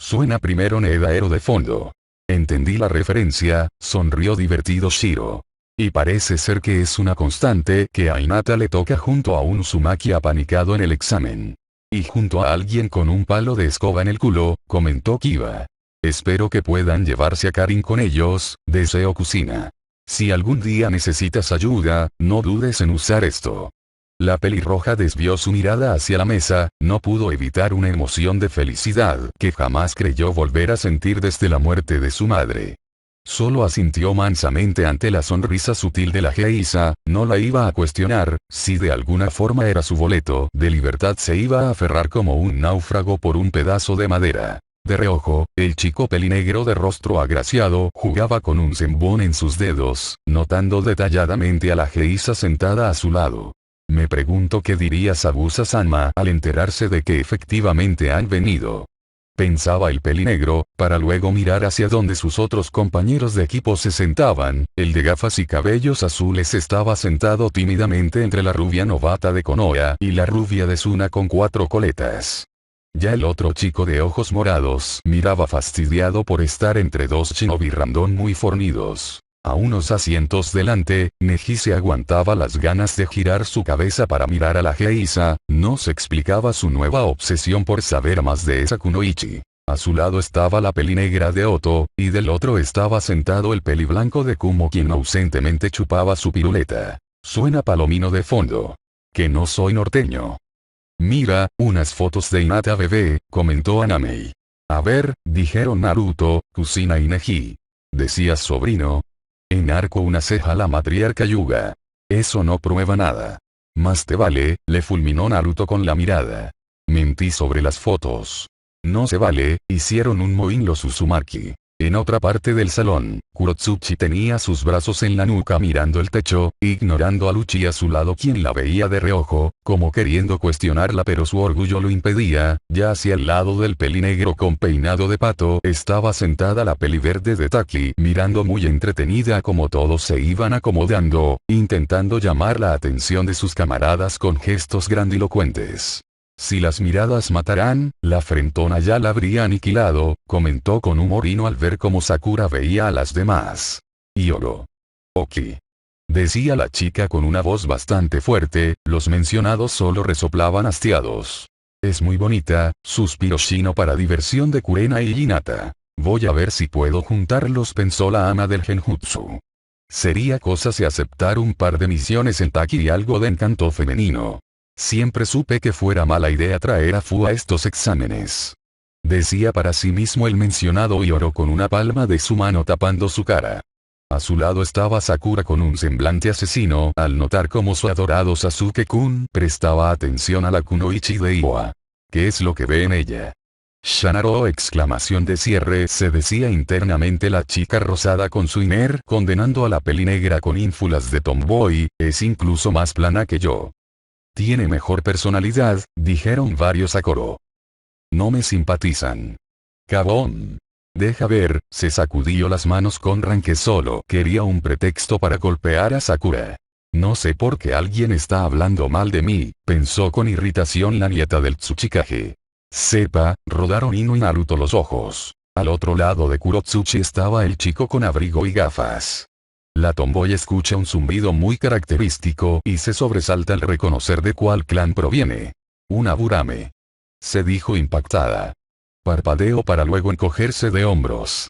Suena primero Nedaero de fondo. Entendí la referencia, sonrió divertido Shiro. Y parece ser que es una constante que a Hinata le toca junto a un Uzumaki apanicado en el examen. Y junto a alguien con un palo de escoba en el culo, comentó Kiba. Espero que puedan llevarse a Karin con ellos, deseo Kusina. Si algún día necesitas ayuda, no dudes en usar esto. La pelirroja desvió su mirada hacia la mesa, no pudo evitar una emoción de felicidad que jamás creyó volver a sentir desde la muerte de su madre. Solo asintió mansamente ante la sonrisa sutil de la geisha, no la iba a cuestionar, si de alguna forma era su boleto de libertad se iba a aferrar como un náufrago por un pedazo de madera. De reojo, el chico pelinegro de rostro agraciado jugaba con un zenbón en sus dedos, notando detalladamente a la geisha sentada a su lado. Me pregunto qué diría Sabusa-sama al enterarse de que efectivamente han venido. Pensaba el pelinegro, para luego mirar hacia donde sus otros compañeros de equipo se sentaban. El de gafas y cabellos azules estaba sentado tímidamente entre la rubia novata de Konoha y la rubia de Suna con 4 coletas. Ya el otro chico de ojos morados miraba fastidiado por estar entre 2 shinobi random muy fornidos. A unos asientos delante, Neji se aguantaba las ganas de girar su cabeza para mirar a la geisha, no se explicaba su nueva obsesión por saber más de esa kunoichi. A su lado estaba la pelinegra de Oto, y del otro estaba sentado el peliblanco de Kumo, quien ausentemente chupaba su piruleta. Suena Palomino de fondo. Que no soy norteño. Mira, unas fotos de Hinata bebé, comentó Anamei. A ver, dijeron Naruto, Kusina y Neji. ¿Decías sobrino? Enarcó una ceja la matriarca Yuga. Eso no prueba nada. Más te vale, le fulminó Naruto con la mirada. Mentí sobre las fotos. No se vale, hicieron un mohín los Uzumaki. En otra parte del salón, Kurotsuchi tenía sus brazos en la nuca mirando el techo, ignorando a Luchi a su lado, quien la veía de reojo, como queriendo cuestionarla, pero su orgullo lo impedía. Ya hacia el lado del pelinegro con peinado de pato estaba sentada la peliverde de Taki, mirando muy entretenida como todos se iban acomodando, intentando llamar la atención de sus camaradas con gestos grandilocuentes. Si las miradas matarán, la frentona ya la habría aniquilado, comentó con humorino al ver cómo Sakura veía a las demás. Ioro. Oki. Decía la chica con una voz bastante fuerte, los mencionados solo resoplaban hastiados. Es muy bonita, suspiró Shino para diversión de Kurena y Hinata. Voy a ver si puedo juntarlos, pensó la ama del genjutsu. Sería cosa de aceptar un par de misiones en Taki y algo de encanto femenino. Siempre supe que fuera mala idea traer a Fu a estos exámenes. Decía para sí mismo el mencionado Ioro con una palma de su mano tapando su cara. A su lado estaba Sakura con un semblante asesino al notar cómo su adorado Sasuke-kun prestaba atención a la kunoichi de Iwa. ¿Qué es lo que ve en ella? Shanaro! Exclamación de cierre, se decía internamente la chica rosada con su iner condenando a la pelinegra con ínfulas de tomboy, es incluso más plana que yo. Tiene mejor personalidad, dijeron varios a coro. No me simpatizan. Cabón. Deja ver, se sacudió las manos con Ran que solo quería un pretexto para golpear a Sakura. No sé por qué alguien está hablando mal de mí, pensó con irritación la nieta del Tsuchikage. Sepa, rodaron Ino y Naruto los ojos. Al otro lado de Kurotsuchi estaba el chico con abrigo y gafas. La tomboy escucha un zumbido muy característico y se sobresalta al reconocer de cuál clan proviene. Una Burame. Se dijo impactada. Parpadeó para luego encogerse de hombros.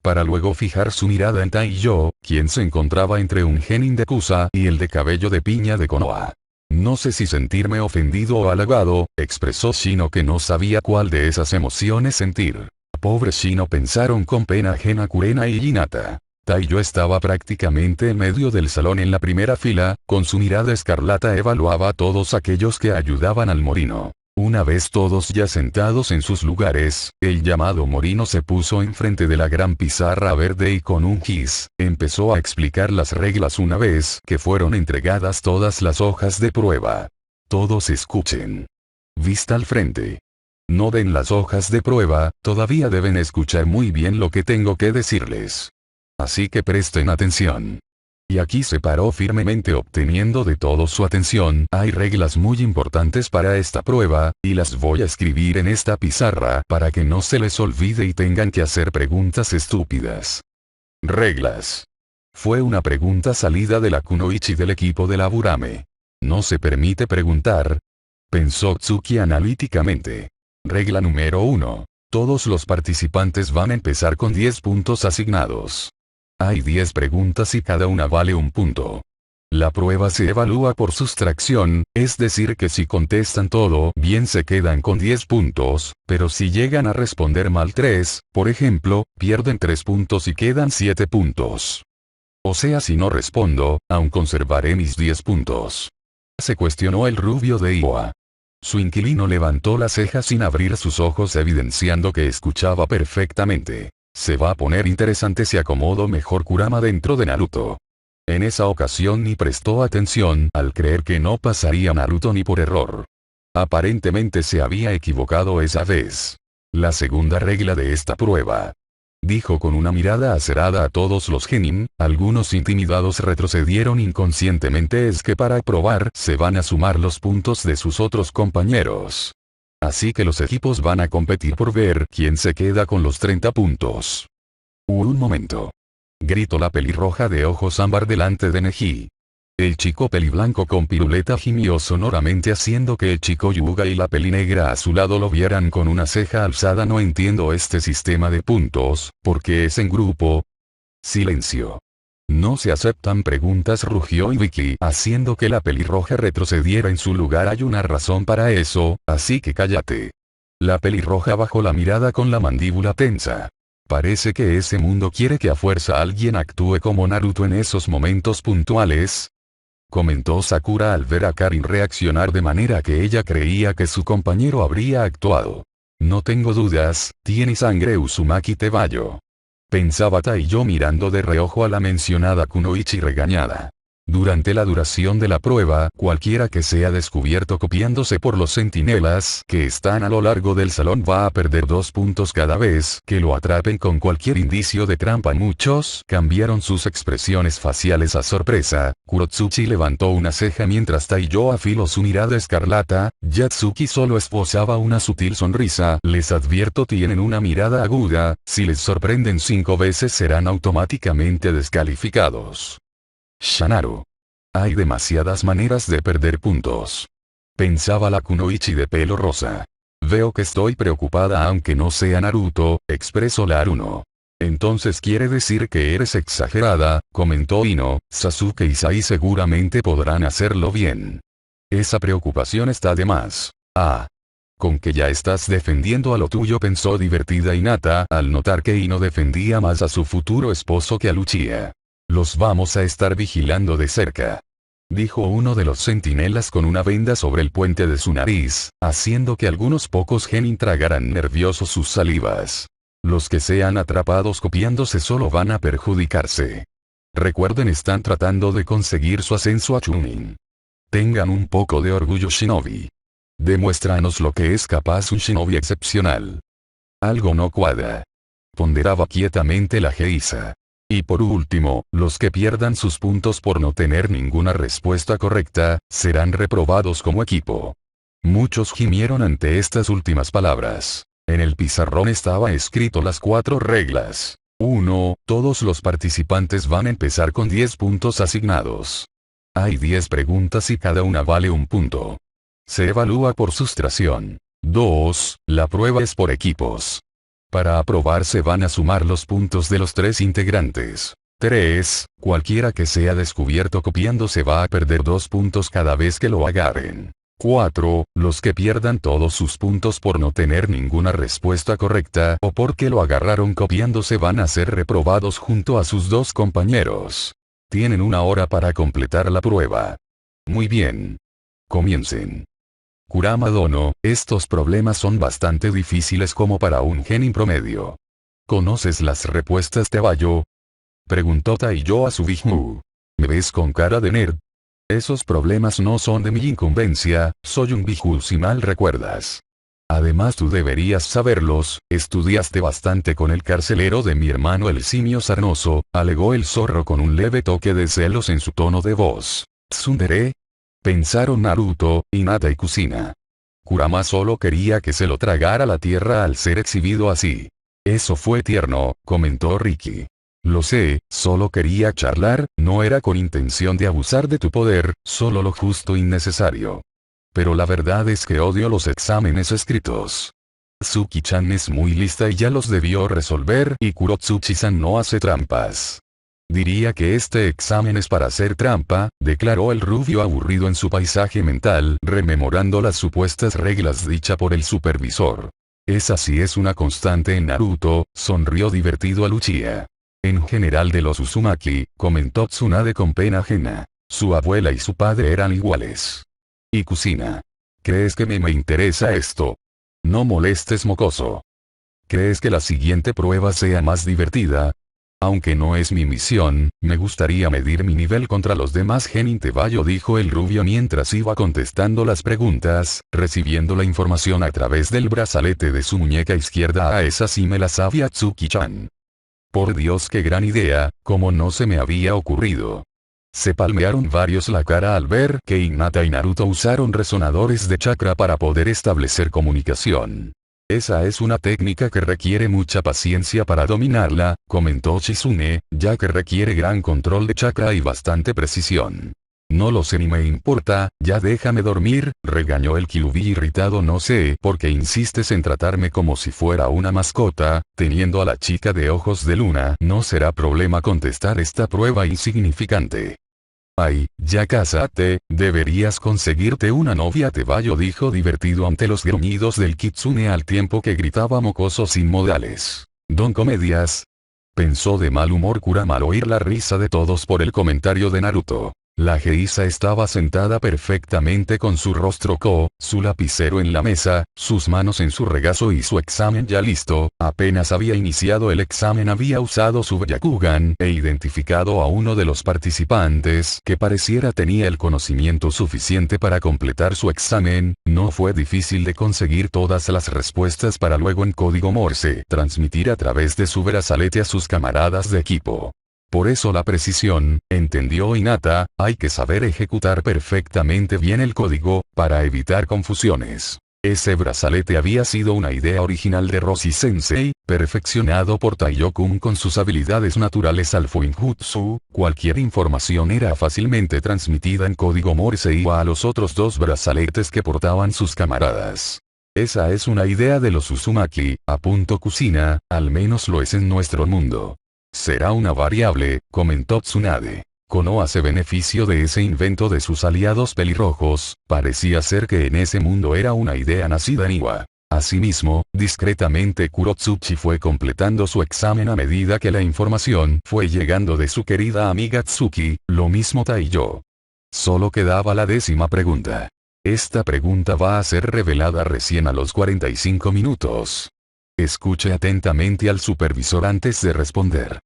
Para luego fijar su mirada en Taiyo, quien se encontraba entre un genin de Kusa y el de cabello de piña de Konoha. No sé si sentirme ofendido o halagado, expresó Shino que no sabía cuál de esas emociones sentir. Pobre Shino, pensaron con pena ajena Kurena y Hinata. Taiyo estaba prácticamente en medio del salón en la primera fila, con su mirada escarlata evaluaba a todos aquellos que ayudaban al morino. Una vez todos ya sentados en sus lugares, el llamado morino se puso enfrente de la gran pizarra verde y con un gis, empezó a explicar las reglas una vez que fueron entregadas todas las hojas de prueba. Todos escuchen. Vista al frente. No den las hojas de prueba, todavía deben escuchar muy bien lo que tengo que decirles. Así que presten atención. Y aquí se paró firmemente obteniendo de todos su atención. Hay reglas muy importantes para esta prueba, y las voy a escribir en esta pizarra para que no se les olvide y tengan que hacer preguntas estúpidas. Reglas. Fue una pregunta salida de la kunoichi del equipo de la Burame. No se permite preguntar. Pensó Tsuki analíticamente. Regla número 1. Todos los participantes van a empezar con 10 puntos asignados. Hay 10 preguntas y cada una vale un punto. La prueba se evalúa por sustracción, es decir que si contestan todo bien se quedan con 10 puntos, pero si llegan a responder mal 3, por ejemplo, pierden 3 puntos y quedan 7 puntos. O sea, si no respondo, aún conservaré mis 10 puntos. Se cuestionó el rubio de Iwa. Su inquilino levantó la ceja sin abrir sus ojos evidenciando que escuchaba perfectamente. Se va a poner interesante si acomodo mejor Kurama dentro de Naruto. En esa ocasión ni prestó atención al creer que no pasaría Naruto ni por error. Aparentemente se había equivocado esa vez. La segunda regla de esta prueba. Dijo con una mirada acerada a todos los genin, algunos intimidados retrocedieron inconscientemente, es que para probar se van a sumar los puntos de sus otros compañeros. Así que los equipos van a competir por ver quién se queda con los 30 puntos. Un momento. Gritó la pelirroja de ojos ámbar delante de Neji. El chico peliblanco con piruleta gimió sonoramente haciendo que el chico Yuga y la pelinegra a su lado lo vieran con una ceja alzada. No entiendo este sistema de puntos, porque es en grupo. Silencio. No se aceptan preguntas, rugió Ibiki haciendo que la pelirroja retrocediera en su lugar. Hay una razón para eso, así que cállate. La pelirroja bajó la mirada con la mandíbula tensa. Parece que ese mundo quiere que a fuerza alguien actúe como Naruto en esos momentos puntuales. Comentó Sakura al ver a Karin reaccionar de manera que ella creía que su compañero habría actuado. No tengo dudas, tiene sangre Uzumaki Tebayo. Pensaba Taiyo mirando de reojo a la mencionada kunoichi regañada. Durante la duración de la prueba, cualquiera que sea descubierto copiándose por los centinelas que están a lo largo del salón va a perder 2 puntos cada vez que lo atrapen con cualquier indicio de trampa. Muchos cambiaron sus expresiones faciales a sorpresa. Kurotsuchi levantó una ceja mientras Taiyo afiló su mirada escarlata. Yatsuki solo esbozaba una sutil sonrisa. Les advierto, tienen una mirada aguda, si les sorprenden 5 veces serán automáticamente descalificados. Shanaro. Hay demasiadas maneras de perder puntos. Pensaba la kunoichi de pelo rosa. Veo que estoy preocupada aunque no sea Naruto, expresó la Aruno. Entonces quiere decir que eres exagerada, comentó Ino. Sasuke y Sai seguramente podrán hacerlo bien. Esa preocupación está de más. Ah. Con que ya estás defendiendo a lo tuyo, pensó divertida Hinata al notar que Ino defendía más a su futuro esposo que a Luchia. Los vamos a estar vigilando de cerca, dijo uno de los centinelas con una venda sobre el puente de su nariz, haciendo que algunos pocos genin tragaran nerviosos sus salivas. Los que sean atrapados copiándose solo van a perjudicarse. Recuerden, están tratando de conseguir su ascenso a Chunin. Tengan un poco de orgullo, shinobi. Demuéstranos lo que es capaz un shinobi excepcional. Algo no cuadra, ponderaba quietamente la Geisa. Y por último, los que pierdan sus puntos por no tener ninguna respuesta correcta, serán reprobados como equipo. Muchos gimieron ante estas últimas palabras. En el pizarrón estaba escrito las 4 reglas. 1. Todos los participantes van a empezar con 10 puntos asignados. Hay 10 preguntas y cada una vale 1 punto. Se evalúa por sustracción. 2. La prueba es por equipos. Para aprobarse van a sumar los puntos de los 3 integrantes. 3. Cualquiera que sea descubierto copiándose va a perder 2 puntos cada vez que lo agarren. 4. Los que pierdan todos sus puntos por no tener ninguna respuesta correcta o porque lo agarraron copiándose van a ser reprobados junto a sus 2 compañeros. Tienen 1 hora para completar la prueba. Muy bien. Comiencen. Kurama Dono, estos problemas son bastante difíciles como para un genin promedio. ¿Conoces las respuestas, Tebayo? Preguntó Taiyo a su Bigmu. ¿Me ves con cara de nerd? Esos problemas no son de mi incumbencia, soy un Bigmu si mal recuerdas. Además tú deberías saberlos, estudiaste bastante con el carcelero de mi hermano el simio sarnoso, alegó el zorro con un leve toque de celos en su tono de voz. Tsundere. Pensaron Naruto, Hinata y Kusina. Kurama solo quería que se lo tragara la tierra al ser exhibido así. Eso fue tierno, comentó Riki. Lo sé, solo quería charlar, no era con intención de abusar de tu poder, solo lo justo y necesario. Pero la verdad es que odio los exámenes escritos. Tsuki-chan es muy lista y ya los debió resolver, y Kurotsuchi-san no hace trampas. Diría que este examen es para hacer trampa, declaró el rubio aburrido en su paisaje mental, rememorando las supuestas reglas dicha por el supervisor. Esa sí es una constante en Naruto, sonrió divertido a Luchia. En general de los Uzumaki, comentó Tsunade con pena ajena. Su abuela y su padre eran iguales. Y Kusina. ¿Crees que me interesa esto? No molestes, mocoso. ¿Crees que la siguiente prueba sea más divertida? Aunque no es mi misión, me gustaría medir mi nivel contra los demás genin Tebayo, dijo el rubio mientras iba contestando las preguntas, recibiendo la información a través del brazalete de su muñeca izquierda. A esa sí me la sabía Tsuki-chan. Por Dios, qué gran idea, como no se me había ocurrido. Se palmearon varios la cara al ver que Hinata y Naruto usaron resonadores de chakra para poder establecer comunicación. Esa es una técnica que requiere mucha paciencia para dominarla, comentó Shizune, ya que requiere gran control de chakra y bastante precisión. No lo sé ni me importa, ya déjame dormir, regañó el Kyuubi irritado. No sé por qué insistes en tratarme como si fuera una mascota, teniendo a la chica de ojos de luna. No será problema contestar esta prueba insignificante. Ay, ya cásate, deberías conseguirte una novia, Tebayo dijo divertido ante los gruñidos del kitsune al tiempo que gritaba mocoso sin modales. Don Comedias. Pensó de mal humor Kurama al oír la risa de todos por el comentario de Naruto. La geisa estaba sentada perfectamente con su rostro su lapicero en la mesa, sus manos en su regazo y su examen ya listo. Apenas había iniciado el examen había usado su Byakugan e identificado a uno de los participantes que pareciera tenía el conocimiento suficiente para completar su examen. No fue difícil de conseguir todas las respuestas para luego en código Morse transmitir a través de su brazalete a sus camaradas de equipo. Por eso la precisión, entendió Hinata, hay que saber ejecutar perfectamente bien el código, para evitar confusiones. Ese brazalete había sido una idea original de Roshi Sensei, perfeccionado por Taiyo-kun con sus habilidades naturales al Fuinjutsu. Cualquier información era fácilmente transmitida en código Morse y a los otros dos brazaletes que portaban sus camaradas. Esa es una idea de los Uzumaki, apuntó Kusina, al menos lo es en nuestro mundo. Será una variable, comentó Tsunade. Konoha se benefició de ese invento de sus aliados pelirrojos, parecía ser que en ese mundo era una idea nacida en Iwa. Asimismo, discretamente Kurotsuchi fue completando su examen a medida que la información fue llegando de su querida amiga Tsuki, lo mismo Taiyo. Solo quedaba la 10ª pregunta. Esta pregunta va a ser revelada recién a los 45 minutos. Escuche atentamente al supervisor antes de responder.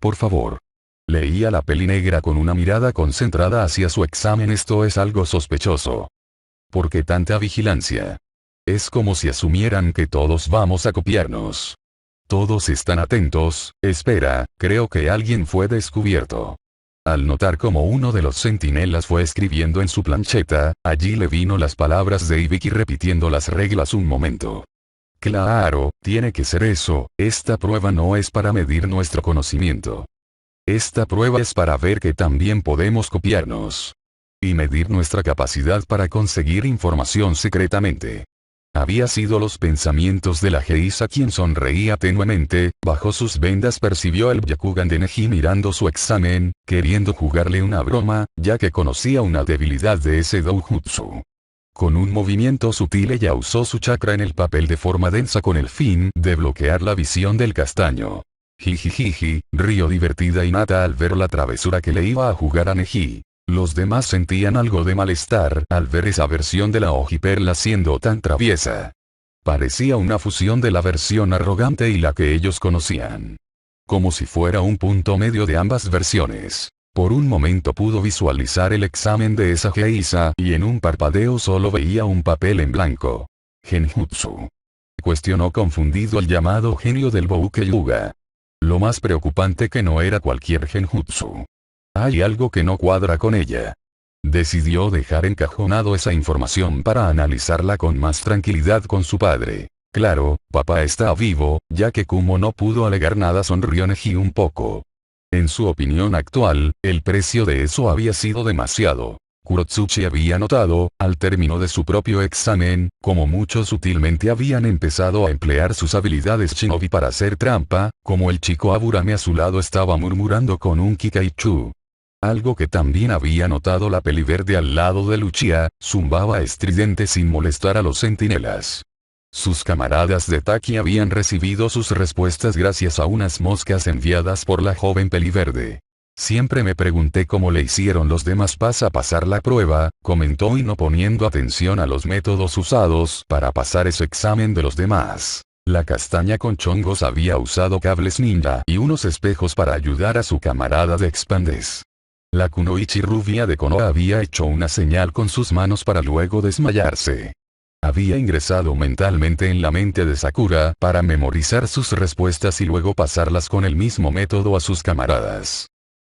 Por favor. Leía la peli negra con una mirada concentrada hacia su examen. Esto es algo sospechoso. ¿Por qué tanta vigilancia? Es como si asumieran que todos vamos a copiarnos. Todos están atentos. Espera, creo que alguien fue descubierto. Al notar cómo uno de los centinelas fue escribiendo en su plancheta, allí le vino las palabras de Ibiki repitiendo las reglas un momento. Claro, tiene que ser eso. Esta prueba no es para medir nuestro conocimiento. Esta prueba es para ver que también podemos copiarnos. Y medir nuestra capacidad para conseguir información secretamente. Había sido los pensamientos de la geisa quien sonreía tenuemente, bajo sus vendas percibió el Byakugan de Neji mirando su examen, queriendo jugarle una broma, ya que conocía una debilidad de ese doujutsu. Con un movimiento sutil ella usó su chakra en el papel de forma densa con el fin de bloquear la visión del castaño. Jijijiji, rió divertida Hinata al ver la travesura que le iba a jugar a Neji. Los demás sentían algo de malestar al ver esa versión de la hojiperla siendo tan traviesa. Parecía una fusión de la versión arrogante y la que ellos conocían. Como si fuera un punto medio de ambas versiones. Por un momento pudo visualizar el examen de esa geisa y en un parpadeo solo veía un papel en blanco. Genjutsu. Cuestionó confundido el llamado genio del Bouke Yuga. Lo más preocupante que no era cualquier genjutsu. Hay algo que no cuadra con ella. Decidió dejar encajonado esa información para analizarla con más tranquilidad con su padre. Claro, papá está vivo, ya que Kumo no pudo alegar nada, sonrió Neji un poco. En su opinión actual, el precio de eso había sido demasiado. Kurotsuchi había notado, al término de su propio examen, como muchos sutilmente habían empezado a emplear sus habilidades shinobi para hacer trampa, como el chico Aburame a su lado estaba murmurando con un Kikaichu. Algo que también había notado la peliverde al lado de Luchia, zumbaba estridente sin molestar a los centinelas. Sus camaradas de Taki habían recibido sus respuestas gracias a unas moscas enviadas por la joven peliverde. Siempre me pregunté cómo le hicieron los demás a pasar la prueba, comentó y no poniendo atención a los métodos usados para pasar ese examen de los demás. La castaña con chongos había usado cables ninja y unos espejos para ayudar a su camarada de Expandes. La kunoichi rubia de Konoha había hecho una señal con sus manos para luego desmayarse. Había ingresado mentalmente en la mente de Sakura para memorizar sus respuestas y luego pasarlas con el mismo método a sus camaradas.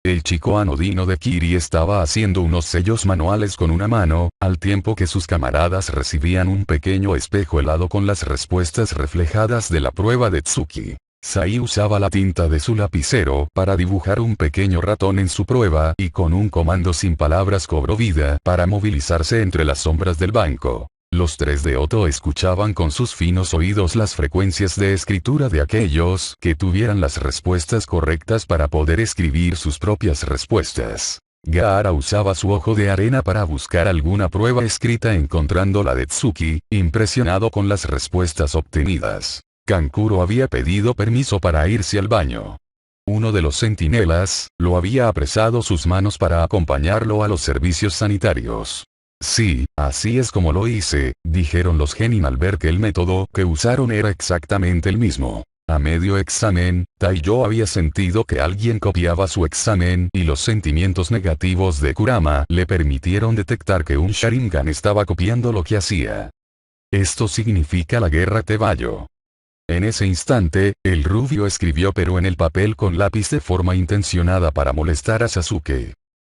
El chico anodino de Kiri estaba haciendo unos sellos manuales con una mano, al tiempo que sus camaradas recibían un pequeño espejo helado con las respuestas reflejadas de la prueba de Tsuki. Sai usaba la tinta de su lapicero para dibujar un pequeño ratón en su prueba y con un comando sin palabras cobró vida para movilizarse entre las sombras del banco. Los tres de Oto escuchaban con sus finos oídos las frecuencias de escritura de aquellos que tuvieran las respuestas correctas para poder escribir sus propias respuestas. Gaara usaba su ojo de arena para buscar alguna prueba escrita encontrando la de Tsuki, impresionado con las respuestas obtenidas. Kankuro había pedido permiso para irse al baño. Uno de los centinelas, lo había apresado sus manos para acompañarlo a los servicios sanitarios. Sí, así es como lo hice, dijeron los genin al ver que el método que usaron era exactamente el mismo. A medio examen, Taiyo había sentido que alguien copiaba su examen y los sentimientos negativos de Kurama le permitieron detectar que un Sharingan estaba copiando lo que hacía. Esto significa la guerra Tebayo. En ese instante, el rubio escribió pero en el papel con lápiz de forma intencionada para molestar a Sasuke.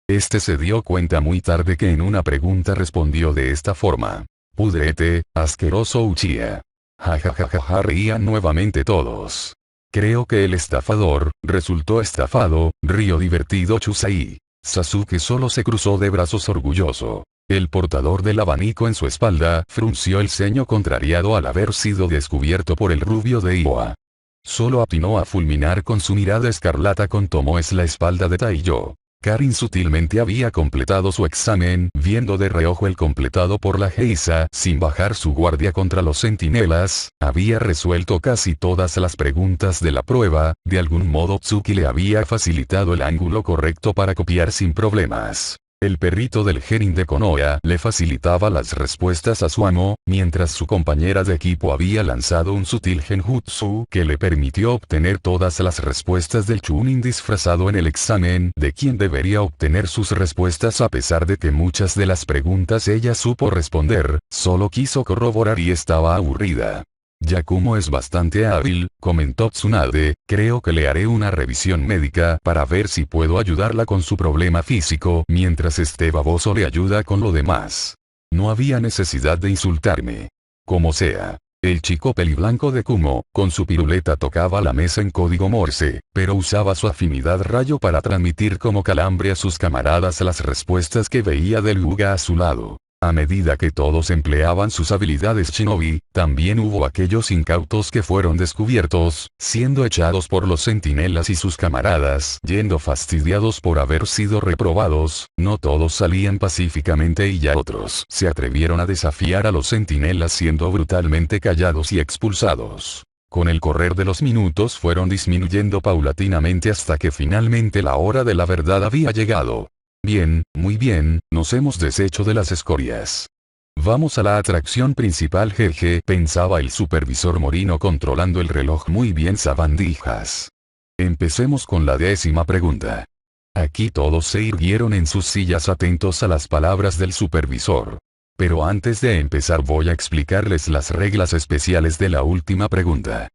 Este se dio cuenta muy tarde que en una pregunta respondió de esta forma. Pudrete, asqueroso Uchiha. Ja, reían nuevamente todos. Creo que el estafador, resultó estafado, rió divertido Chusai. Sasuke solo se cruzó de brazos orgulloso. El portador del abanico en su espalda frunció el ceño contrariado al haber sido descubierto por el rubio de Iwa. Solo atinó a fulminar con su mirada escarlata con Tomoes la espalda de Taiyo. Karin sutilmente había completado su examen, viendo de reojo el completado por la Geisha, sin bajar su guardia contra los centinelas, había resuelto casi todas las preguntas de la prueba, de algún modo Tsuki le había facilitado el ángulo correcto para copiar sin problemas. El perrito del genin de Konoha le facilitaba las respuestas a su amo, mientras su compañera de equipo había lanzado un sutil genjutsu que le permitió obtener todas las respuestas del Chunin disfrazado en el examen de quien debería obtener sus respuestas a pesar de que muchas de las preguntas ella supo responder, solo quiso corroborar y estaba aburrida. Yakumo es bastante hábil, comentó Tsunade, creo que le haré una revisión médica para ver si puedo ayudarla con su problema físico mientras este baboso le ayuda con lo demás. No había necesidad de insultarme. Como sea. El chico peliblanco de Kumo, con su piruleta tocaba la mesa en código Morse, pero usaba su afinidad rayo para transmitir como calambre a sus camaradas las respuestas que veía del Hyuga a su lado. A medida que todos empleaban sus habilidades shinobi, también hubo aquellos incautos que fueron descubiertos, siendo echados por los centinelas y sus camaradas, yendo fastidiados por haber sido reprobados, no todos salían pacíficamente y ya otros se atrevieron a desafiar a los centinelas siendo brutalmente callados y expulsados. Con el correr de los minutos fueron disminuyendo paulatinamente hasta que finalmente la hora de la verdad había llegado. Bien, muy bien, nos hemos deshecho de las escorias. Vamos a la atracción principal jeje, pensaba el supervisor Morino controlando el reloj muy bien sabandijas. Empecemos con la 10ª pregunta. Aquí todos se irguieron en sus sillas atentos a las palabras del supervisor. Pero antes de empezar voy a explicarles las reglas especiales de la última pregunta.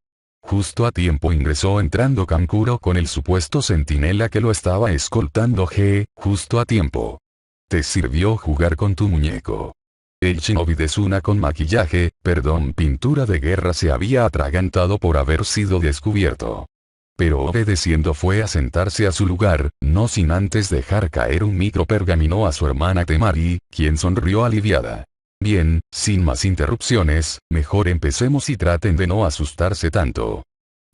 Justo a tiempo ingresó entrando Kankuro con el supuesto centinela que lo estaba escoltando justo a tiempo. Te sirvió jugar con tu muñeco. El shinobi de Suna con maquillaje, pintura de guerra se había atragantado por haber sido descubierto. Pero obedeciendo fue a sentarse a su lugar, no sin antes dejar caer un micro pergamino a su hermana Temari, quien sonrió aliviada. Bien, sin más interrupciones, mejor empecemos y traten de no asustarse tanto.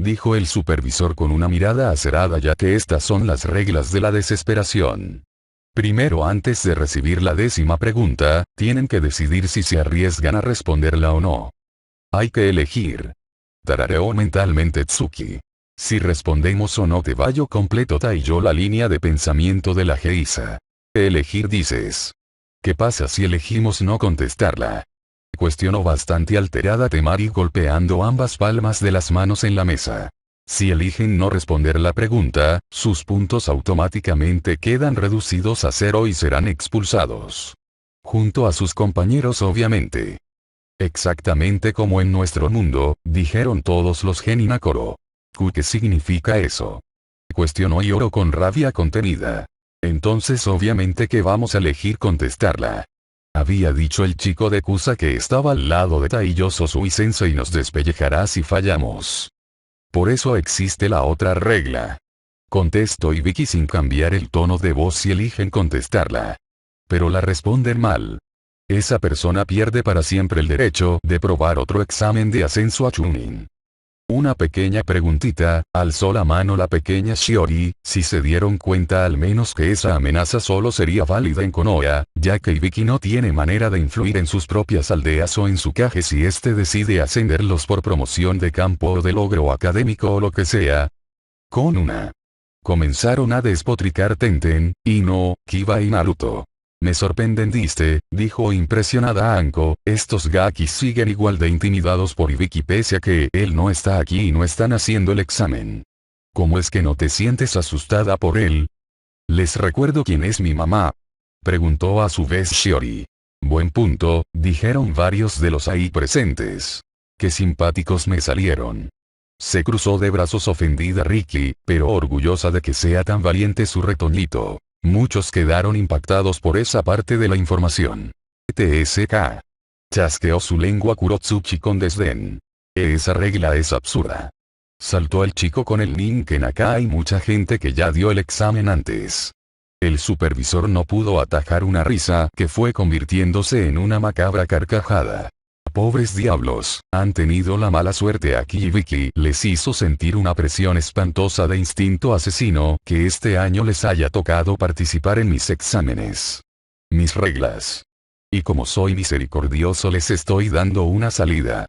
Dijo el supervisor con una mirada acerada ya que estas son las reglas de la desesperación. Primero antes de recibir la 10ª pregunta, tienen que decidir si se arriesgan a responderla o no. Hay que elegir. Tarareó mentalmente Tsuki. Si respondemos o no te vallo completo Taiyo la línea de pensamiento de la Geisha. Elegir dices. ¿Qué pasa si elegimos no contestarla? Cuestionó bastante alterada Temari golpeando ambas palmas de las manos en la mesa. Si eligen no responder la pregunta, sus puntos automáticamente quedan reducidos a 0 y serán expulsados. Junto a sus compañeros obviamente. Exactamente como en nuestro mundo, dijeron todos los genin a coro. ¿Qué significa eso? Cuestionó Yoro con rabia contenida. Entonces obviamente que vamos a elegir contestarla. Había dicho el chico de Kusa que estaba al lado de Taiyo Sosui Sensei y nos despellejará si fallamos. Por eso existe la otra regla. Contestó Ibiki sin cambiar el tono de voz si eligen contestarla. Pero la responden mal. Esa persona pierde para siempre el derecho de probar otro examen de ascenso a Chunin. Una pequeña preguntita, alzó la mano la pequeña Shiori, si se dieron cuenta al menos que esa amenaza solo sería válida en Konoha, ya que Ibiki no tiene manera de influir en sus propias aldeas o en su Kage si éste decide ascenderlos por promoción de campo o de logro académico o lo que sea. Con una Comenzaron a despotricar Tenten, Ino, Kiba y Naruto. Me sorprendiste, dijo impresionada Anko, estos gakis siguen igual de intimidados por Ibiki pese a que él no está aquí y no están haciendo el examen. ¿Cómo es que no te sientes asustada por él? Les recuerdo quién es mi mamá. Preguntó a su vez Shiori. Buen punto, dijeron varios de los ahí presentes. Qué simpáticos me salieron. Se cruzó de brazos ofendida Riki, pero orgullosa de que sea tan valiente su retoñito. Muchos quedaron impactados por esa parte de la información. TSK. Chasqueó su lengua Kurotsuki con desdén. Esa regla es absurda. Saltó el chico con el Ninken. Acá hay mucha gente que ya dio el examen antes. El supervisor no pudo atajar una risa que fue convirtiéndose en una macabra carcajada. Pobres diablos, han tenido la mala suerte aquí y Vicky les hizo sentir una presión espantosa de instinto asesino que este año les haya tocado participar en mis exámenes. Mis reglas. Y como soy misericordioso les estoy dando una salida.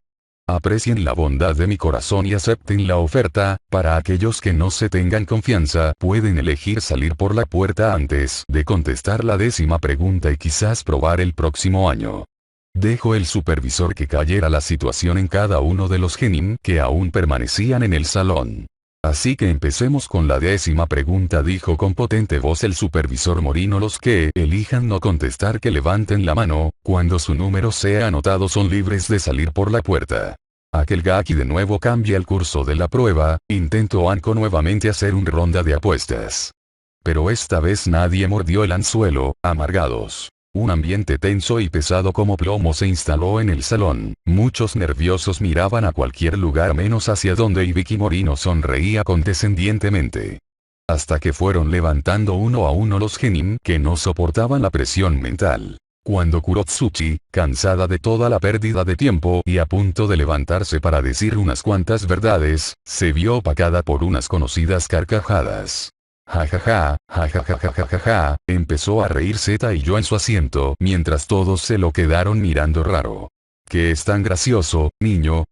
Aprecien la bondad de mi corazón y acepten la oferta. Para aquellos que no se tengan confianza pueden elegir salir por la puerta antes de contestar la 10ª pregunta y quizás probar el próximo año. Dejó el supervisor que cayera la situación en cada uno de los genin que aún permanecían en el salón. Así que empecemos con la 10ª pregunta, dijo con potente voz el supervisor Morino. Los que elijan no contestar que levanten la mano, cuando su número sea anotado son libres de salir por la puerta. Aquel gaki de nuevo cambia el curso de la prueba, intentó Anko nuevamente hacer una ronda de apuestas. Pero esta vez nadie mordió el anzuelo, amargados. Un ambiente tenso y pesado como plomo se instaló en el salón, muchos nerviosos miraban a cualquier lugar menos hacia donde Ibiki Morino sonreía condescendientemente. Hasta que fueron levantando uno a uno los genin que no soportaban la presión mental. Cuando Kurotsuki, cansada de toda la pérdida de tiempo y a punto de levantarse para decir unas cuantas verdades, se vio opacada por unas conocidas carcajadas. Jajaja, jajajajajaja, empezó a reír Taiyo en su asiento mientras todos se lo quedaron mirando raro. ¿Qué es tan gracioso, niño?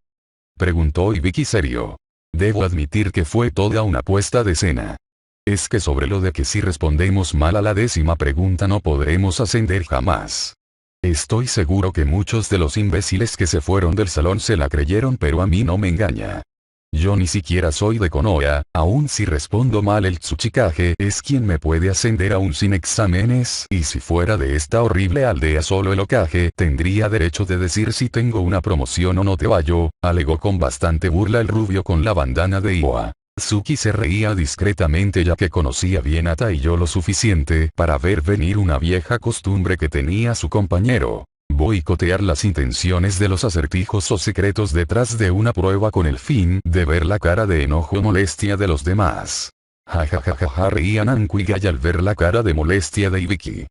Preguntó Ibiki serio. Debo admitir que fue toda una puesta de escena. Es que sobre lo de que si respondemos mal a la 10ª pregunta no podremos ascender jamás. Estoy seguro que muchos de los imbéciles que se fueron del salón se la creyeron, pero a mí no me engaña. Yo ni siquiera soy de Konoha, aun si respondo mal el Tsuchikage es quien me puede ascender aún sin exámenes, y si fuera de esta horrible aldea solo el Hokage tendría derecho de decir si tengo una promoción o no. Te vallo, alegó con bastante burla el rubio con la bandana de Iwa. Suki se reía discretamente ya que conocía bien a Taiyo lo suficiente para ver venir una vieja costumbre que tenía su compañero. Boicotear las intenciones de los acertijos o secretos detrás de una prueba con el fin de ver la cara de enojo o molestia de los demás. Jajajaja, reían Anko y Gai al ver la cara de molestia de Ibiki.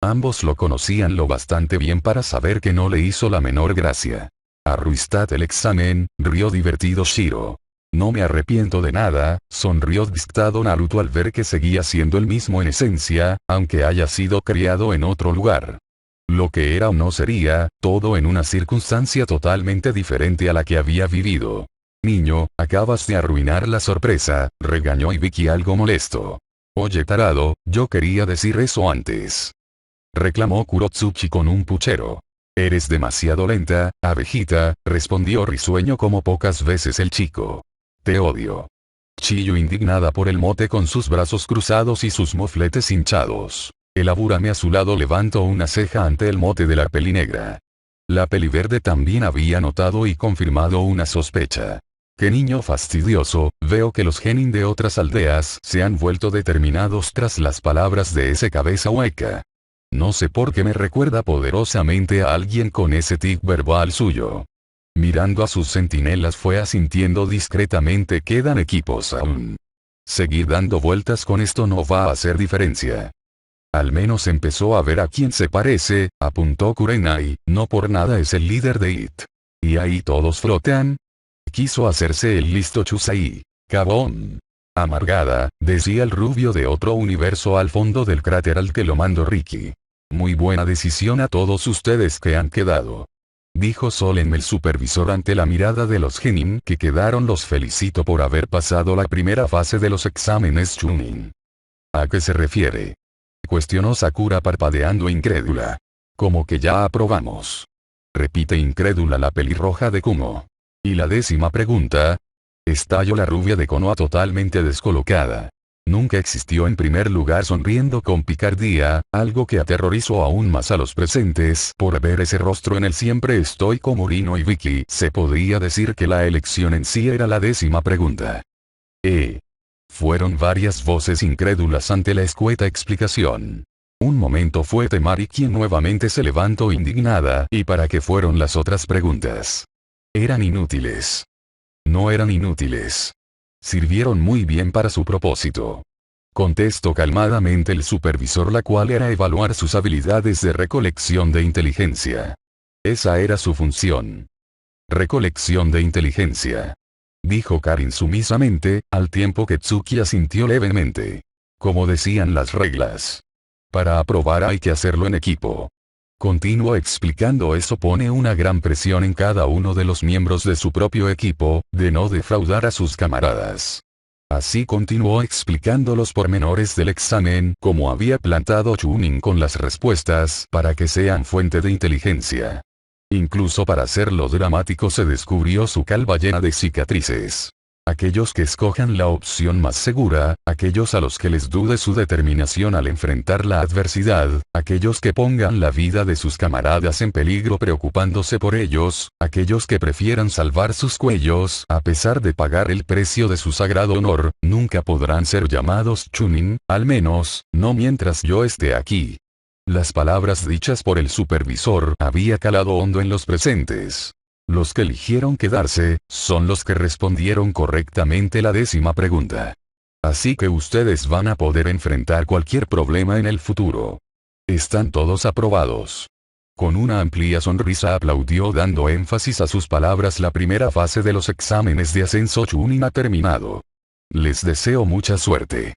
Ambos lo conocían lo bastante bien para saber que no le hizo la menor gracia. Arruistate el examen, rió divertido Shiro. No me arrepiento de nada, sonrió despistado Naruto al ver que seguía siendo el mismo en esencia, aunque haya sido criado en otro lugar. Lo que era o no sería, todo en una circunstancia totalmente diferente a la que había vivido. Niño, acabas de arruinar la sorpresa, regañó Ibiki algo molesto. Oye tarado, yo quería decir eso antes. Reclamó Kurotsuki con un puchero. Eres demasiado lenta, abejita, respondió risueño como pocas veces el chico. Te odio. Chilló indignada por el mote con sus brazos cruzados y sus mofletes hinchados. El Aburame a su lado levantó una ceja ante el mote de la pelinegra. La peliverde también había notado y confirmado una sospecha. ¡Qué niño fastidioso! Veo que los genin de otras aldeas se han vuelto determinados tras las palabras de ese cabeza hueca. No sé por qué me recuerda poderosamente a alguien con ese tic verbal suyo. Mirando a sus centinelas fue asintiendo discretamente. Quedan equipos aún. Seguir dando vueltas con esto no va a hacer diferencia. Al menos empezó a ver a quién se parece, apuntó Kurenai, no por nada es el líder de IT. ¿Y ahí todos flotan? Quiso hacerse el listo Chusai. Cabón. Amargada, decía el rubio de otro universo al fondo del cráter al que lo mandó Riki. Muy buena decisión a todos ustedes que han quedado. dijo Solemn el supervisor ante la mirada de los genin que quedaron. Los felicito por haber pasado la primera fase de los exámenes Chunin. ¿A qué se refiere? Cuestionó Sakura parpadeando incrédula. Como que ya aprobamos. Repite incrédula la pelirroja de Kumo. ¿Y la 10ª pregunta? Estalló la rubia de Konoha totalmente descolocada. Nunca existió en primer lugar sonriendo con picardía, algo que aterrorizó aún más a los presentes por ver ese rostro en el siempre estoico Morino y Vicky. Se podría decir que la elección en sí era la 10ª pregunta. Fueron varias voces incrédulas ante la escueta explicación. Un momento fue Temari quien nuevamente se levantó indignada. ¿Y para qué fueron las otras preguntas? Eran inútiles. No eran inútiles. Sirvieron muy bien para su propósito. Contestó calmadamente el supervisor, la cual era evaluar sus habilidades de recolección de inteligencia. Esa era su función. Recolección de inteligencia. Dijo Karin sumisamente, al tiempo que Tsuki asintió levemente. Como decían las reglas. Para aprobar hay que hacerlo en equipo. Continuó explicando, eso pone una gran presión en cada uno de los miembros de su propio equipo, de no defraudar a sus camaradas. Así continuó explicando los pormenores del examen, como había plantado Chunin con las respuestas para que sean fuente de inteligencia. Incluso para hacerlo dramático se descubrió su calva llena de cicatrices. Aquellos que escojan la opción más segura, aquellos a los que les dude su determinación al enfrentar la adversidad, aquellos que pongan la vida de sus camaradas en peligro preocupándose por ellos, aquellos que prefieran salvar sus cuellos a pesar de pagar el precio de su sagrado honor, nunca podrán ser llamados Chunin, al menos, no mientras yo esté aquí. Las palabras dichas por el supervisor había calado hondo en los presentes. Los que eligieron quedarse, son los que respondieron correctamente la 10ª pregunta. Así que ustedes van a poder enfrentar cualquier problema en el futuro. Están todos aprobados. Con una amplia sonrisa aplaudió dando énfasis a sus palabras. La primera fase de los exámenes de ascenso Chunin ha terminado. Les deseo mucha suerte.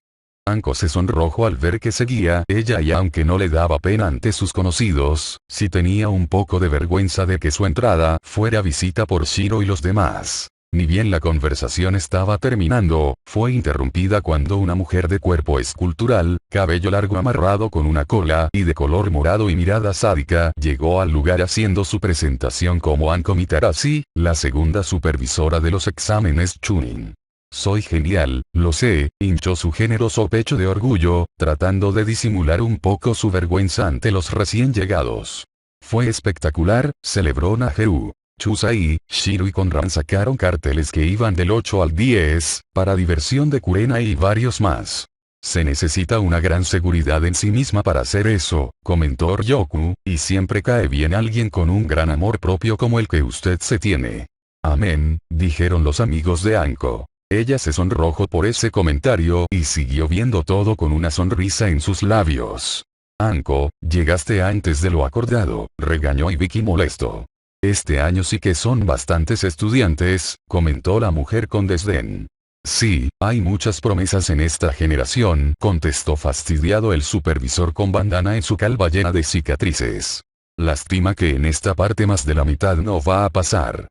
Anko se sonrojó al ver que seguía ella y aunque no le daba pena ante sus conocidos, sí tenía un poco de vergüenza de que su entrada fuera visita por Shiro y los demás. Ni bien la conversación estaba terminando, fue interrumpida cuando una mujer de cuerpo escultural, cabello largo amarrado con una cola y de color morado y mirada sádica, llegó al lugar haciendo su presentación como Anko Mitarashi, la segunda supervisora de los exámenes Chunin. Soy genial, lo sé, hinchó su generoso pecho de orgullo, tratando de disimular un poco su vergüenza ante los recién llegados. Fue espectacular, celebró Najeru. Chusai, Shiro y Conran sacaron carteles que iban del 8 al 10, para diversión de Kurena y varios más. Se necesita una gran seguridad en sí misma para hacer eso, comentó Ryoku, y siempre cae bien alguien con un gran amor propio como el que usted se tiene. Amén, dijeron los amigos de Anko. Ella se sonrojó por ese comentario y siguió viendo todo con una sonrisa en sus labios. Anko, llegaste antes de lo acordado, regañó Ibiki molesto. Este año sí que son bastantes estudiantes, comentó la mujer con desdén. Sí, hay muchas promesas en esta generación, contestó fastidiado el supervisor con bandana en su calva llena de cicatrices. Lástima que en esta parte más de la mitad no va a pasar.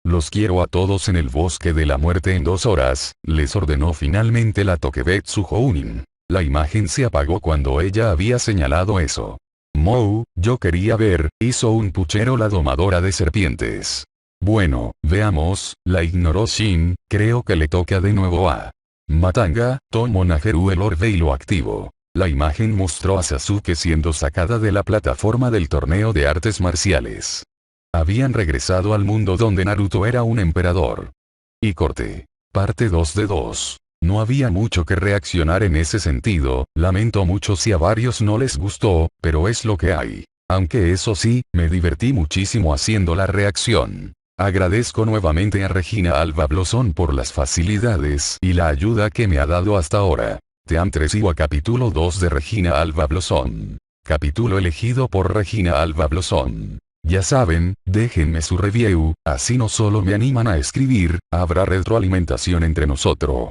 Los quiero a todos en el bosque de la muerte en 2 horas, les ordenó finalmente la Tokebetsu Jounin. La imagen se apagó cuando ella había señalado eso. Mou, yo quería ver, hizo un puchero la domadora de serpientes. Bueno, veamos, la ignoró Shin, creo que le toca de nuevo a Matanga, tomó Najeru el orbe y lo activó. La imagen mostró a Sasuke siendo sacada de la plataforma del torneo de artes marciales. Habían regresado al mundo donde Naruto era un emperador. Y corte. Parte 2 de 2. No había mucho que reaccionar en ese sentido, lamento mucho si a varios no les gustó, pero es lo que hay. Aunque eso sí, me divertí muchísimo haciendo la reacción. Agradezco nuevamente a Regina Alba Blossom por las facilidades y la ayuda que me ha dado hasta ahora. Team 3 Iwa capítulo 2 de Regina Alba Blossom. Capítulo elegido por Regina Alba Blossom. Ya saben, déjenme su review, así no solo me animan a escribir, habrá retroalimentación entre nosotros.